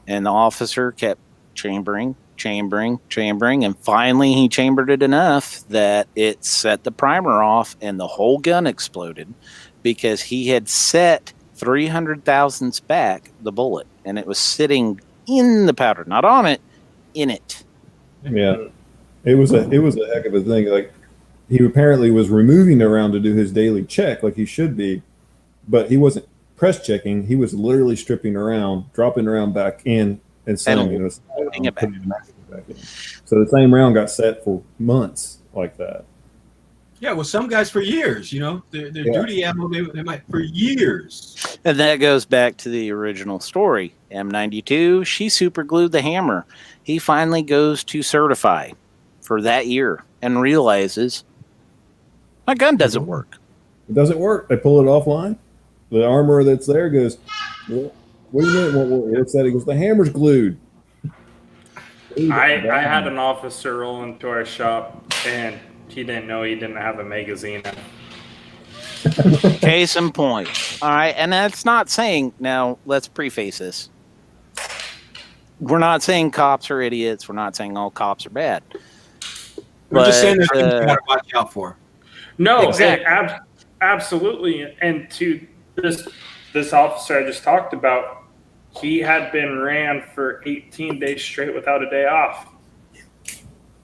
And the officer kept chambering, and finally he chambered it enough that it set the primer off, and the whole gun exploded because he had set 300 thousandths back the bullet, and it was sitting in the powder, not on it, in it. Yeah. It was a heck of a thing. Like, he apparently was removing the round to do his daily check, like he should be, but he wasn't press checking. He was literally stripping around, dropping around back in, and setting it back in. So the same round got set for months like that. Yeah, well, some guys for years, their duty ammo, they might for years. And that goes back to the original story. M92, she super glued the hammer. He finally goes to certify for that year and realizes my gun doesn't work. It doesn't work. They pull it offline. The armorer that's there goes, "What do you mean? What's that?" He goes, "The hammer's glued." I had an officer roll into our shop, and he didn't know he didn't have a magazine in. Case in point. All right, and that's not saying, now let's preface this. We're not saying cops are idiots. We're not saying all cops are bad. We're just saying there's things you gotta watch out for. No, exactly. Absolutely. And to this officer I just talked about, he had been ran for 18 days straight without a day off.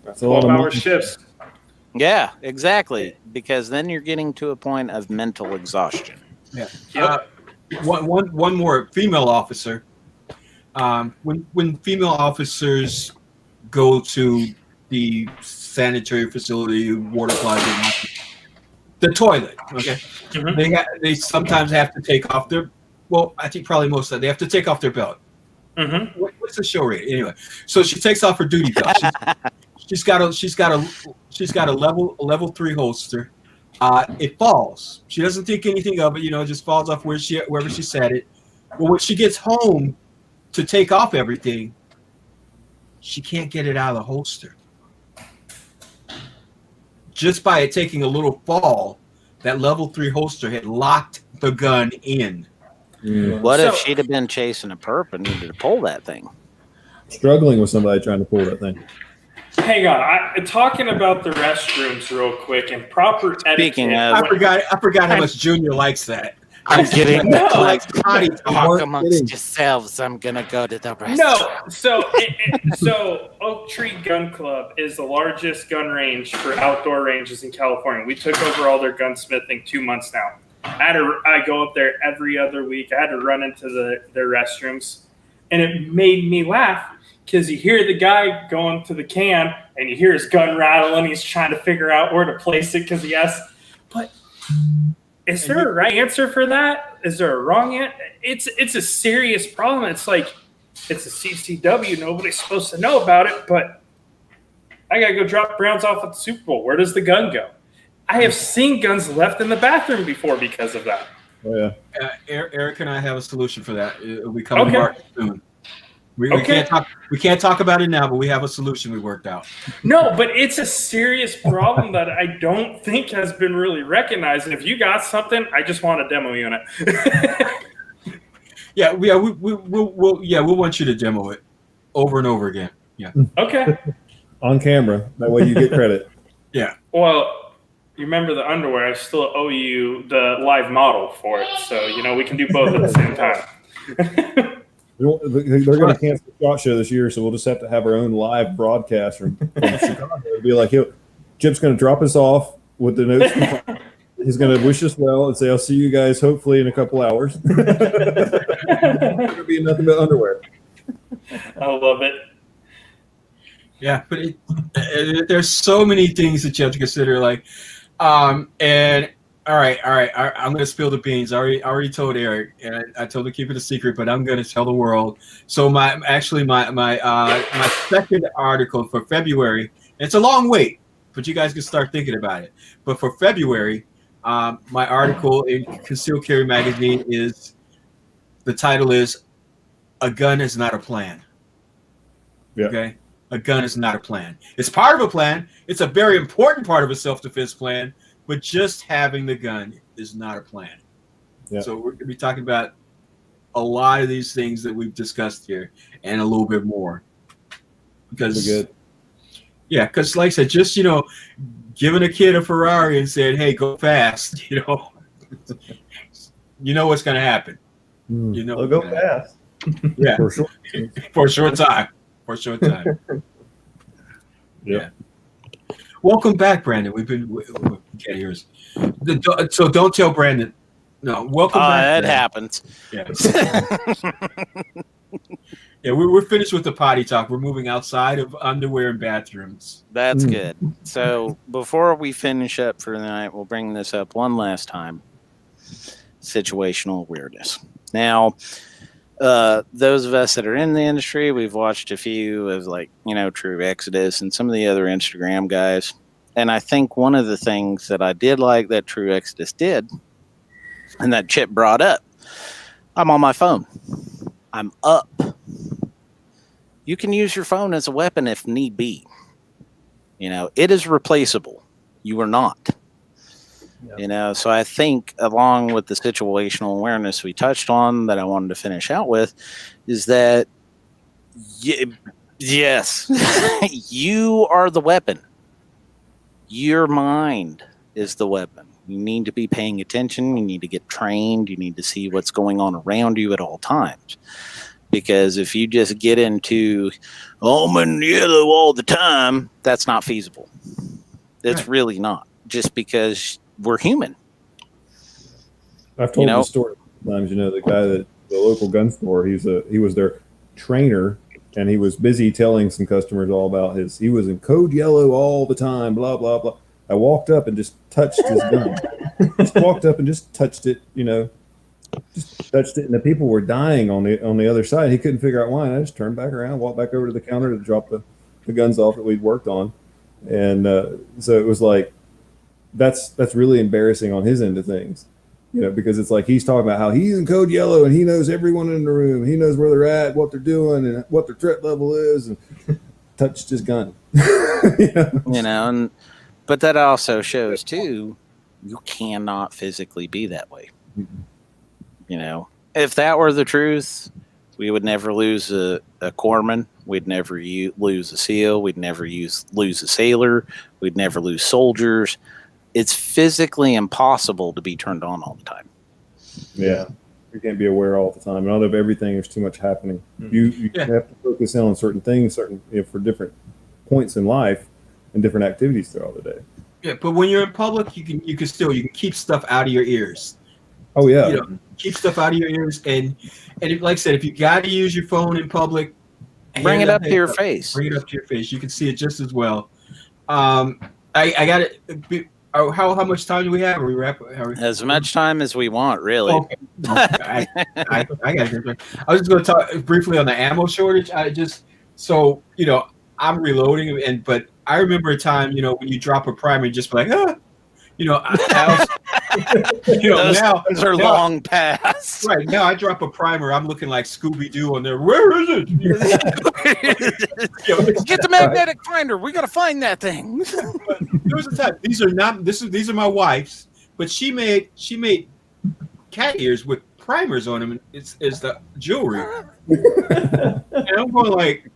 That's 12-hour shifts. Yeah, exactly. Because then you're getting to a point of mental exhaustion. Yeah. Yep. One more female officer. When female officers go to the sanitary facility, water closet, the toilet, okay, they sometimes have to take off their. Well, I think probably most of them, they have to take off their belt. Mm-hmm. What's the show rate anyway? So she takes off her duty belt. She's got a level 3 holster. It falls. She doesn't think anything of it. It just falls off wherever she set it. Well, when she gets home to take off everything, she can't get it out of the holster. Just by it taking a little fall, that level 3 holster had locked the gun in. What if she'd have been chasing a perp and needed to pull that thing? Struggling with somebody trying to pull that thing. Hang on, talking about the restrooms real quick and proper etiquette. Speaking of, I forgot how much Junior likes that. I'm getting like potty talk amongst yourselves. I'm gonna go to the restroom. No, so Oak Tree Gun Club is the largest gun range for outdoor ranges in California. We took over all their gunsmithing 2 months now. I go up there every other week. I had to run into their restrooms, and it made me laugh because you hear the guy going to the can, and you hear his gun rattle, and he's trying to figure out where to place it because he has. But is there a right answer for that? Is there a wrong answer? It's a serious problem. It's like it's a CCW. Nobody's supposed to know about it, but I got to go drop Browns off at the Super Bowl. Where does the gun go? I have seen guns left in the bathroom before because of that. Oh, yeah. Eric and I have a solution for that. It'll be coming to Okay. market soon. We can't talk about it now, but we have a solution we worked out. No, but it's a serious problem that I don't think has been really recognized. And if you got something, I just want a demo unit. We'll want you to demo it over and over again. Yeah. Okay. On camera. That way you get credit. Yeah. Well, you remember the underwear? I still owe you the live model for it, so we can do both at the same time. They're going to cancel the SHOT Show this year, so we'll just have to have our own live broadcast from Chicago. It'll be like, Chip's going to drop us off with the notes. He's going to wish us well and say, "I'll see you guys hopefully in a couple hours." It'll be nothing but underwear. I love it. Yeah, but there's so many things that you have to consider. Like, and all right. I'm going to spill the beans. I already told Eric, and I told him to keep it a secret, but I'm going to tell the world. So my second article for February. It's a long wait, but you guys can start thinking about it. But for February, my article in Concealed Carry Magazine the title is "A Gun Is Not a Plan." Yeah. Okay. A gun is not a plan. It's part of a plan. It's a very important part of a self-defense plan, but just having the gun is not a plan. Yeah. So we're going to be talking about a lot of these things that we've discussed here and a little bit more. Because, because like I said, just, giving a kid a Ferrari and saying, "Hey, go fast," you know what's going to happen. They'll go fast. Yeah. For a short time. Yeah. Welcome back, Brandon. We can't hear us. So don't tell Brandon. No, welcome back. It happens. Yeah. Yeah, we're finished with the potty talk. We're moving outside of underwear and bathrooms. That's good. So before we finish up for the night, we'll bring this up one last time. Situational awareness. Now, those of us that are in the industry, we've watched a few of True Exodus and some of the other Instagram guys. And I think one of the things that I did like that True Exodus did and that Chip brought up, I'm on my phone. I'm up. You can use your phone as a weapon if need be. It is replaceable. You are not. Yep. So I think along with the situational awareness we touched on that I wanted to finish out with is that, yes, you are the weapon. Your mind is the weapon. You need to be paying attention. You need to get trained. You need to see what's going on around you at all times. Because if you just get into, I'm in yellow all the time, that's not feasible. It's really not. Just because we're human. I've told the story sometimes. The guy the local gun store. He was their trainer, and he was busy telling some customers all about he was in code yellow all the time. Blah blah blah. I walked up and just touched his gun. Just walked up and just touched it. Just touched it, and the people were dying on the other side. He couldn't figure out why. And I just turned back around, walked back over to the counter to drop the guns off that we'd worked on, and so it was like. That's really embarrassing on his end of things, because it's like he's talking about how he's in code yellow and he knows everyone in the room. He knows where they're at, what they're doing, and what their threat level is, and touched his gun. But that also shows too, you cannot physically be that way. Mm-hmm. If that were the truth, we would never lose a corpsman. We'd never lose a SEAL. We'd never lose a sailor. We'd never lose soldiers. It's physically impossible to be turned on all the time. Yeah. You can't be aware all the time. And out of everything, there's too much happening. You have to focus in on certain things, for different points in life and different activities throughout the day. Yeah, but when you're in public, you can keep stuff out of your ears. Oh yeah. Keep stuff out of your ears, and like I said, if you got to use your phone in public, bring it up to your face. Bring it up to your face. You can see it just as well. I got it. How much time do we have? Are we wrap? As much time as we want, really. Okay. I got it. I was just going to talk briefly on the ammo shortage. I'm reloading, but I remember a time, when you drop a primer, you just be like, ah. Those are long past. Right now, I drop a primer. I'm looking like Scooby Doo on there. Where is it? Get the magnetic finder. We got to find that thing. But there was a time. These are my wife's, but she made cat ears with primers on them. It's the jewelry, and I'm going like.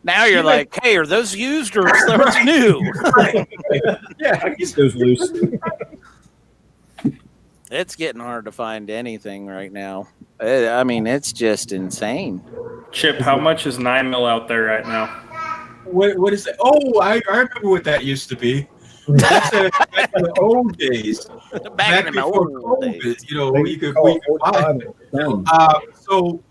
Now you're like, hey, are those used or are those new? Yeah, Get those loose. It's getting hard to find anything right now. I mean, it's just insane. Chip, how much is 9mm out there right now? What is that? Oh, I remember what that used to be. That's back in the old days. Back in the before old COVID, days. we could buy it. So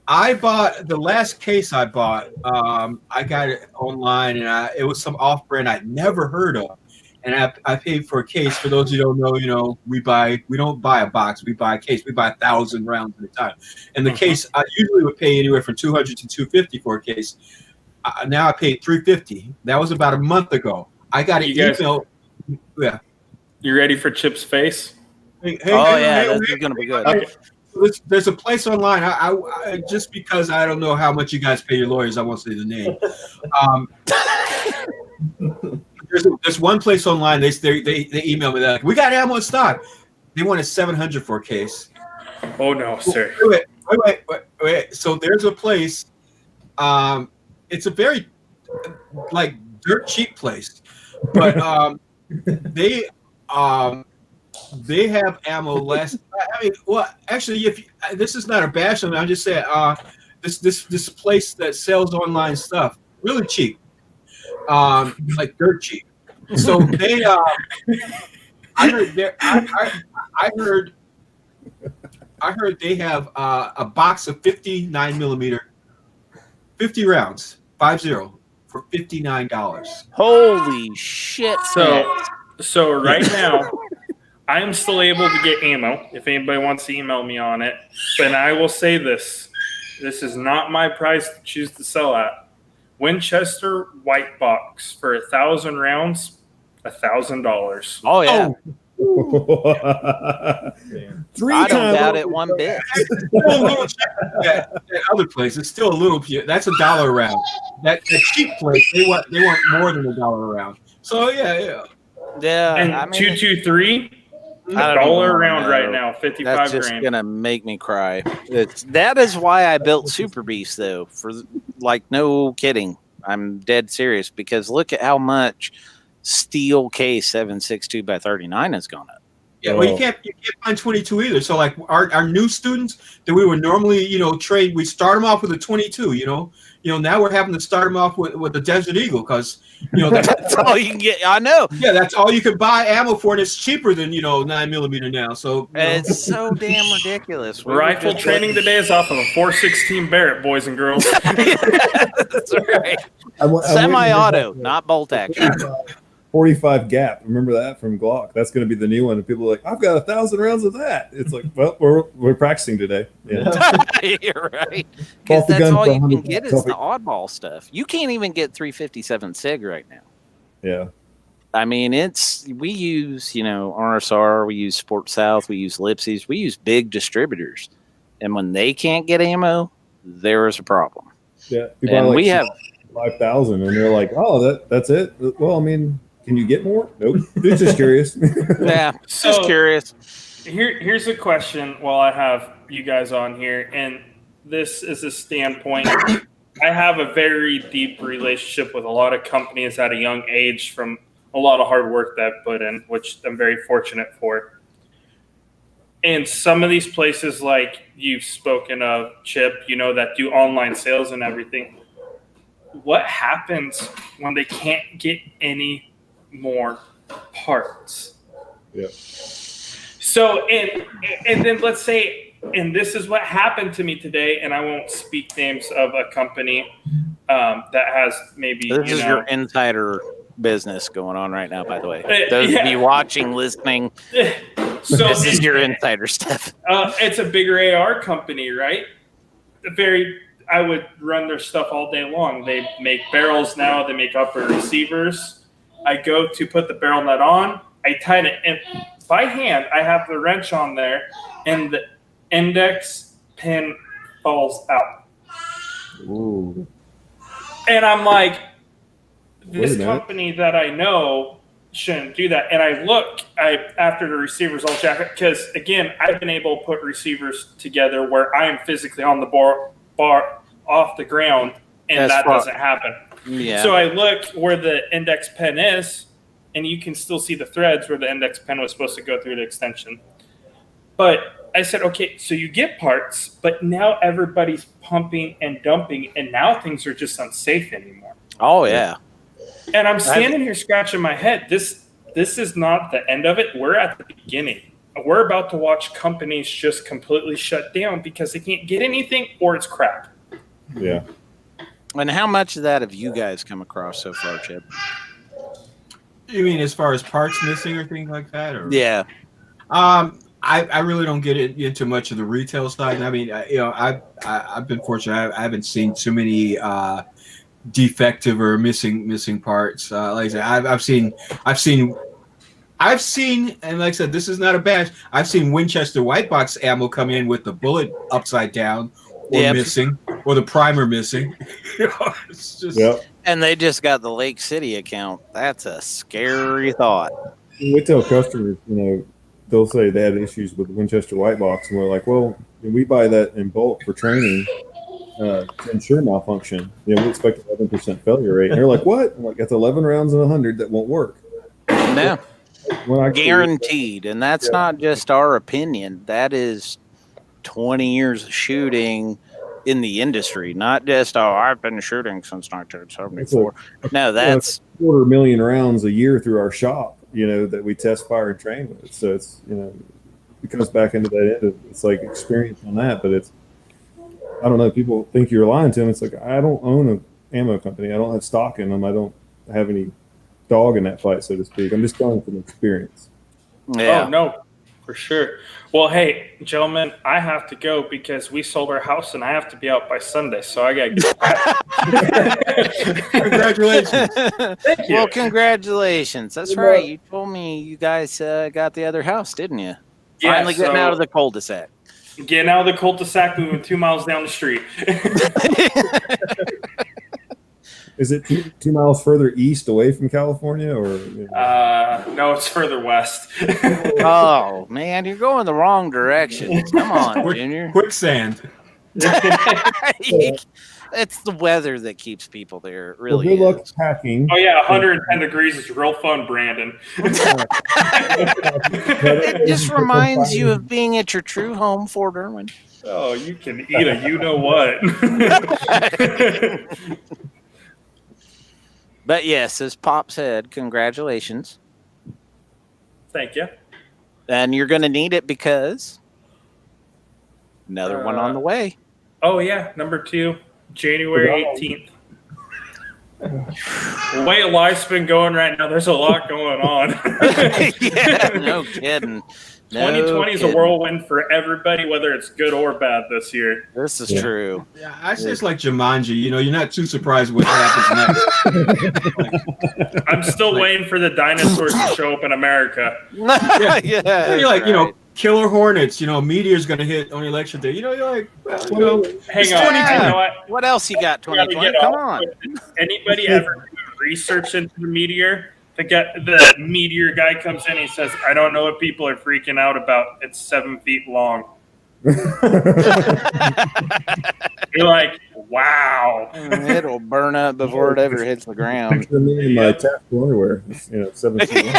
I bought the last case I bought. I got it online, and it was some off-brand I'd never heard of. And I paid for a case. For those who don't know, we don't buy a box. We buy a case. We buy 1,000 rounds at a time. And the case, I usually would pay anywhere from $200 to $250 for a case. Now I paid $350. That was about a month ago. I got an email. Yeah. You ready for Chip's face? Hey, this is gonna be good. Okay. There's a place online. I just because I don't know how much you guys pay your lawyers, I won't say the name. There's one place online. They email me that we got ammo in stock. They wanted $700 for a case. Oh no, sir. Wait. So there's a place. It's a very like dirt cheap place, but they have ammo less. I mean, well, actually, this is not a bash on me, I'm just saying this place that sells online stuff really cheap, like dirt cheap. So they, I heard they have a box of 59mm, 50 rounds, 50 for $59. Holy shit! So right now, I am still able to get ammo if anybody wants to email me on it. But I will say this is not my price to choose to sell at. Winchester white box for 1,000 rounds, $1,000. Oh yeah. Three I don't times doubt it one bit. That other place, it's still a little. That's $1 a round. That cheap place, they want more than $1 a round. So yeah. And I mean, 223, $1 a round right now, 55 that's just grand. gonna make me cry. That is why I built Super Beast, though. For like, no kidding, I'm dead serious, because look at how much steel case 7.62 by 39 has gone up. Yeah, well, you can't find 22 either. So like our new students that we would normally train, we start them off with a 22. Now we're having to start them off with the Desert Eagle because that's all you can get. I know. Yeah, that's all you can buy ammo for, and it's cheaper than 9mm now. So it's so damn ridiculous. Rifle training today is off of a 416 Barrett, boys and girls. That's right. Semi-auto, not bolt action. 45 gap. Remember that from Glock? That's going to be the new one. And people are like, I've got 1,000 rounds of that. It's like, well, we're practicing today. Yeah. You're right. Because that's all you can get is the oddball stuff. You can't even get 357 SIG right now. Yeah. I mean, we use, RSR, we use Sport South, we use Lipsies, we use big distributors. And when they can't get ammo, there is a problem. Yeah. And we have 5,000 and they're like, oh, that's it. Well, I mean, can you get more? Nope. Just curious. Yeah, just curious. Here's a question while I have you guys on here, and this is a standpoint. I have a very deep relationship with a lot of companies at a young age from a lot of hard work that I've put in, which I'm very fortunate for. And some of these places, like you've spoken of, Chip, that do online sales and everything, what happens when they can't get any more parts? Yeah. So and then let's say, and this is what happened to me today, and I won't speak names of a company that has maybe this is your insider business going on right now, by the way. Those of you watching, listening, so this is your insider stuff. It's a bigger AR company, right? I would run their stuff all day long. They make barrels now. They make upper receivers. I go to put the barrel nut on. I tighten it, and by hand, I have the wrench on there, and the index pin falls out. Ooh. And I'm like, this company that I know shouldn't do that. And I look, after the receivers all jacked, because again, I've been able to put receivers together where I am physically on the bar off the ground, and that doesn't happen. Yeah. So I look where the index pen is, and you can still see the threads where the index pen was supposed to go through the extension. But I said, okay, so you get parts, but now everybody's pumping and dumping, and now things are just unsafe anymore. Oh, yeah. And I'm standing here scratching my head. This is not the end of it. We're at the beginning. We're about to watch companies just completely shut down because they can't get anything or it's crap. Yeah. And how much of that have you guys come across so far, Chip? You mean as far as parts missing or things like that? Or? Yeah. I really don't get into much of the retail side. I mean, I've been fortunate. I haven't seen too many defective or missing parts. Like I said, I've seen, and like I said, this is not a badge. I've seen Winchester white box ammo come in with the bullet upside down or missing, or the primer missing. It's just. Yep. And they just got the Lake City account. That's a scary thought. We tell customers, they'll say they had issues with the Winchester white box, and we're like, well, we buy that in bulk for training to ensure malfunction. We expect an 11% failure rate. And they're like, what? I'm like, that's 11 rounds in 100 that won't work. No. Guaranteed. And that's not just our opinion. That is 20 years of shooting in the industry, not just, I've been shooting since 1974. No, that's 250,000 rounds a year through our shop, that we test, fire, and train with. So it's, it comes back into that end. It's like experience on that, but it's, I don't know. People think you're lying to them. It's like, I don't own an ammo company. I don't have stock in them. I don't have any dog in that fight, so to speak. I'm just telling from experience. Yeah. Oh, no, for sure. Well, hey, gentlemen, I have to go because we sold our house and I have to be out by Sunday. So I got to get Congratulations. Thank you. Well, congratulations. That's right. You told me you guys got the other house, didn't you? Yeah, Finally getting out of the cul-de-sac. Getting out of the cul-de-sac, moving 2 miles down the street. Is it 2 miles further east away from California, or? No, it's further west. Oh man, you're going the wrong direction. Come on, Junior. Quicksand. It's the weather that keeps people there. It really good luck is. packing. Oh yeah, 110 degrees is real fun, Brandon. It just reminds you of being at your true home, Fort Irwin. Oh, you can eat a you-know-what. But yes, as Pop said, congratulations. Thank you. And you're going to need it because another one on the way. Oh yeah, number 2, January 18th. The way life's been going right now, there's a lot going on. Yeah, no kidding. 2020 is a whirlwind for everybody, whether it's good or bad this year. This is true. Yeah, I say it's like Jumanji. You're not too surprised what happens next. I'm still waiting for the dinosaurs to show up in America. Yeah, you're like, killer hornets. Meteor's going to hit on election day. You're like, hang on. You know what else you got? 2020. Come on. Anybody ever do research into the meteor? The meteor guy comes in. He says, "I don't know what people are freaking out about. It's 7 feet long." You're like, wow. It'll burn up before it ever hits the ground. Picture me in my tactical underwear. 7 feet long.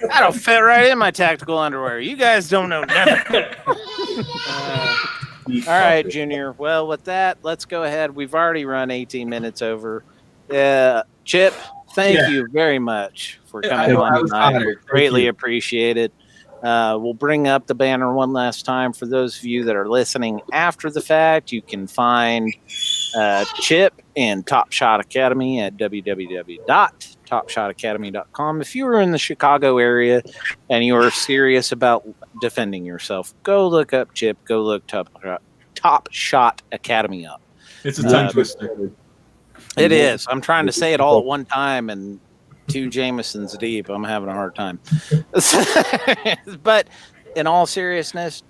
That'll fit right in my tactical underwear. You guys don't know nothing. All right, Junior. Well, with that, let's go ahead. We've already run 18 minutes over. Chip, thank you very much for coming on tonight. We greatly appreciate it. We'll bring up the banner one last time. For those of you that are listening after the fact, you can find Chip and Top Shot Academy at www.topshotacademy.com. If you are in the Chicago area and you are serious about defending yourself, go look up Chip. Go look Top Top Shot Academy up. It's a tongue twister. It is. I'm trying to say it all at one time, and 2 Jamesons deep. I'm having a hard time. But in all seriousness,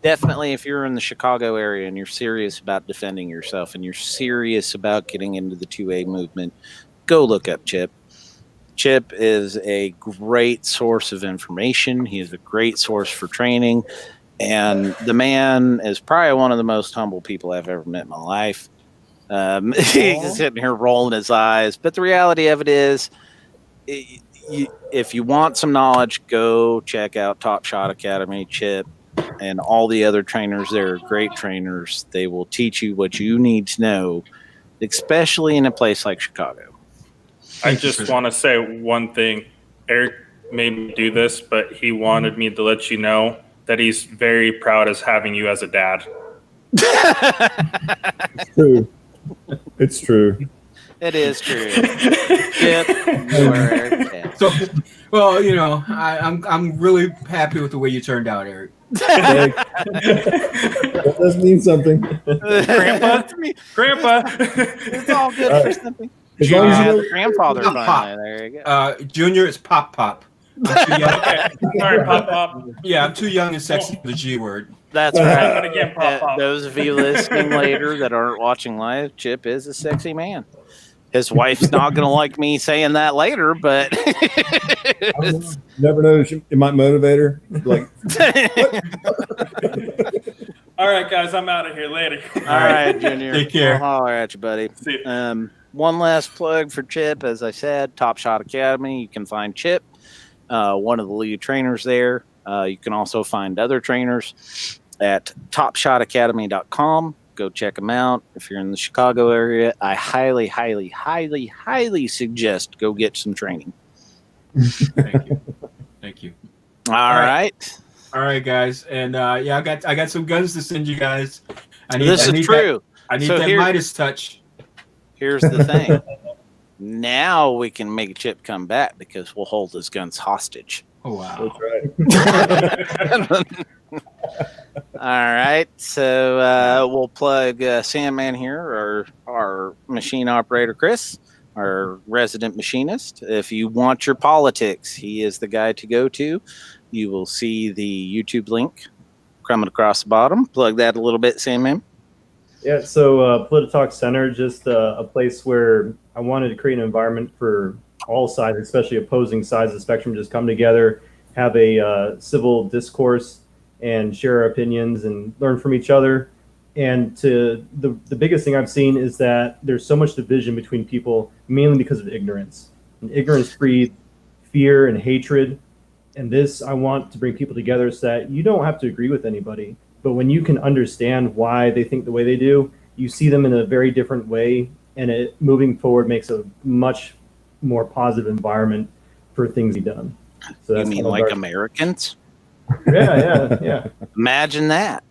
definitely if you're in the Chicago area and you're serious about defending yourself and you're serious about getting into the 2A movement, go look up Chip. Chip is a great source of information. He is a great source for training. And the man is probably one of the most humble people I've ever met in my life. He's sitting here rolling his eyes. But the reality of it is, if you want some knowledge, go check out Top Shot Academy, Chip, and all the other trainers there are great trainers. They will teach you what you need to know, especially in a place like Chicago. I just want to say one thing. Eric made me do this, but he wanted me to let you know that he's very proud of having you as a dad. It's true. It's true. It is true. Yep. You are Eric. Yeah. So, well, you know, I'm really happy with the way you turned out, Eric. That does mean something. Grandpa. It's all good for something. As long as you know, Grandfather Pop, Pop. finally. There you go. Junior, it's Pop Pop. Okay. Sorry, Pop. Yeah, I'm too young and sexy for the G word. That's right. But again, Pop. Those of you listening later that aren't watching live, Chip is a sexy man. His wife's not going to like me saying that later, but never know. It might motivate her. Like, All right, guys, I'm out of here later. all right, Junior. Take care. I'll holler at you, buddy. See you. One last plug for Chip. As I said, Top Shot Academy. You can find Chip, one of the lead trainers there. You can also find other trainers at topshotacademy.com. Go check them out. If you're in the Chicago area, I highly, highly, highly, highly suggest go get some training. Thank you. All right. All right, guys, and yeah, I got some guns to send you guys. This is true. I need So that here- Midas touch. Here's the thing. Now we can make Chip come back because we'll hold his guns hostage. Oh wow! that's right. All right. So we'll plug Sandman here, our machine operator, Chris, our resident machinist. If you want your politics, he is the guy to go to. You will see the YouTube link coming across the bottom. Plug that a little bit, Sandman. Yeah, so Polititalk Center, just a place where I wanted to create an environment for all sides, especially opposing sides of the spectrum, just come together, have a civil discourse, and share our opinions and learn from each other. And the biggest thing I've seen is that there's so much division between people, mainly because of ignorance. And ignorance breeds fear and hatred. And this, I want to bring people together so that you don't have to agree with anybody. But when you can understand why they think the way they do, you see them in a very different way, and it moving forward makes a much more positive environment for things to be done. So You that's mean one of like our- Americans? Yeah. Imagine that.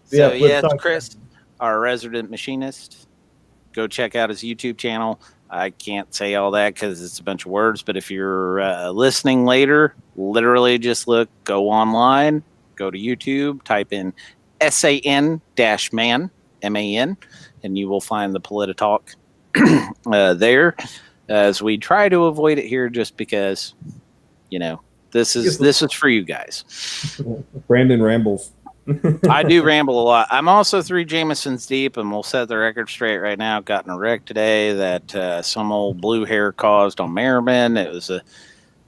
Yeah, So, yes, Polititalk- Chris, our resident machinist, go check out his YouTube channel. I can't say all that because it's a bunch of words, but if you're listening later, literally just go online, go to YouTube, type in SAN-man, M-A-N, and you will find the Polititalk there. As we try to avoid it here just because, this is for you guys. Brandon rambles. I do ramble a lot. I'm also 3 Jamesons deep, and we'll set the record straight right now. Got in a wreck today that some old blue hair caused on Merriman. It was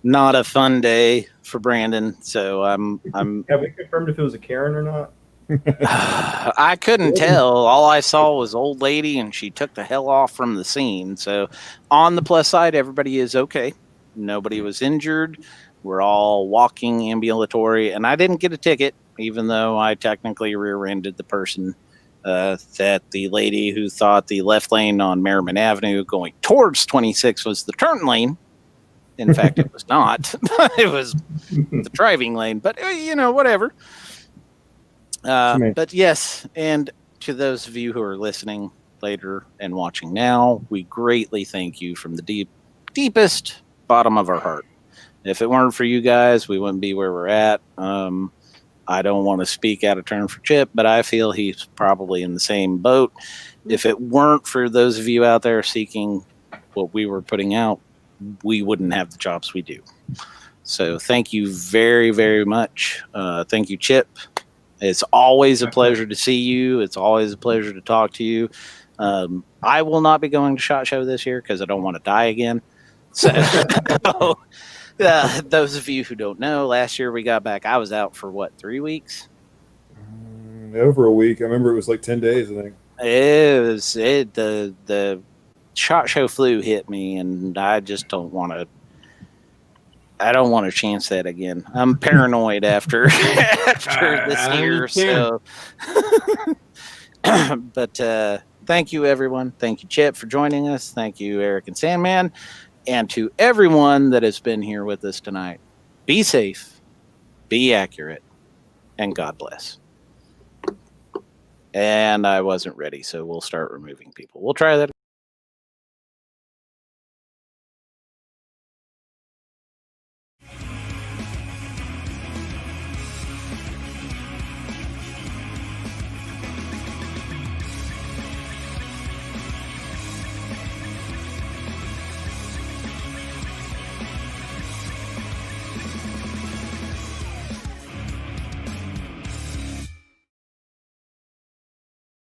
not a fun day for Brandon. So I'm Have we confirmed if it was a Karen or not? I couldn't tell. All I saw was old lady, and she took the hell off from the scene. So on the plus side, everybody is okay. Nobody was injured. We're all walking ambulatory, and I didn't get a ticket, even though I technically rear-ended the person. That the lady who thought the left lane on Merriman Avenue going towards 26 was the turn lane. In fact, it was not. It was the driving lane. But, whatever. But yes, and to those of you who are listening later and watching now, we greatly thank you from the deepest bottom of our heart. If it weren't for you guys, we wouldn't be where we're at. I don't want to speak out of turn for Chip, but I feel he's probably in the same boat. If it weren't for those of you out there seeking what we were putting out, we wouldn't have the jobs we do. So thank you very, very much. Thank you, Chip. It's always a pleasure to see you. It's always a pleasure to talk to you. I will not be going to SHOT Show this year because I don't want to die again. So those of you who don't know, last year we got back. I was out for what, 3 weeks? Over a week. I remember it was like 10 days, I think. The SHOT Show flu hit me, and I just don't want to. I don't want to chance that again. I'm paranoid after this year. So, but thank you, everyone. Thank you, Chip, for joining us. Thank you, Eric and Sandman, and to everyone that has been here with us tonight. Be safe, be accurate, and God bless. And I wasn't ready, so we'll start removing people. We'll try that.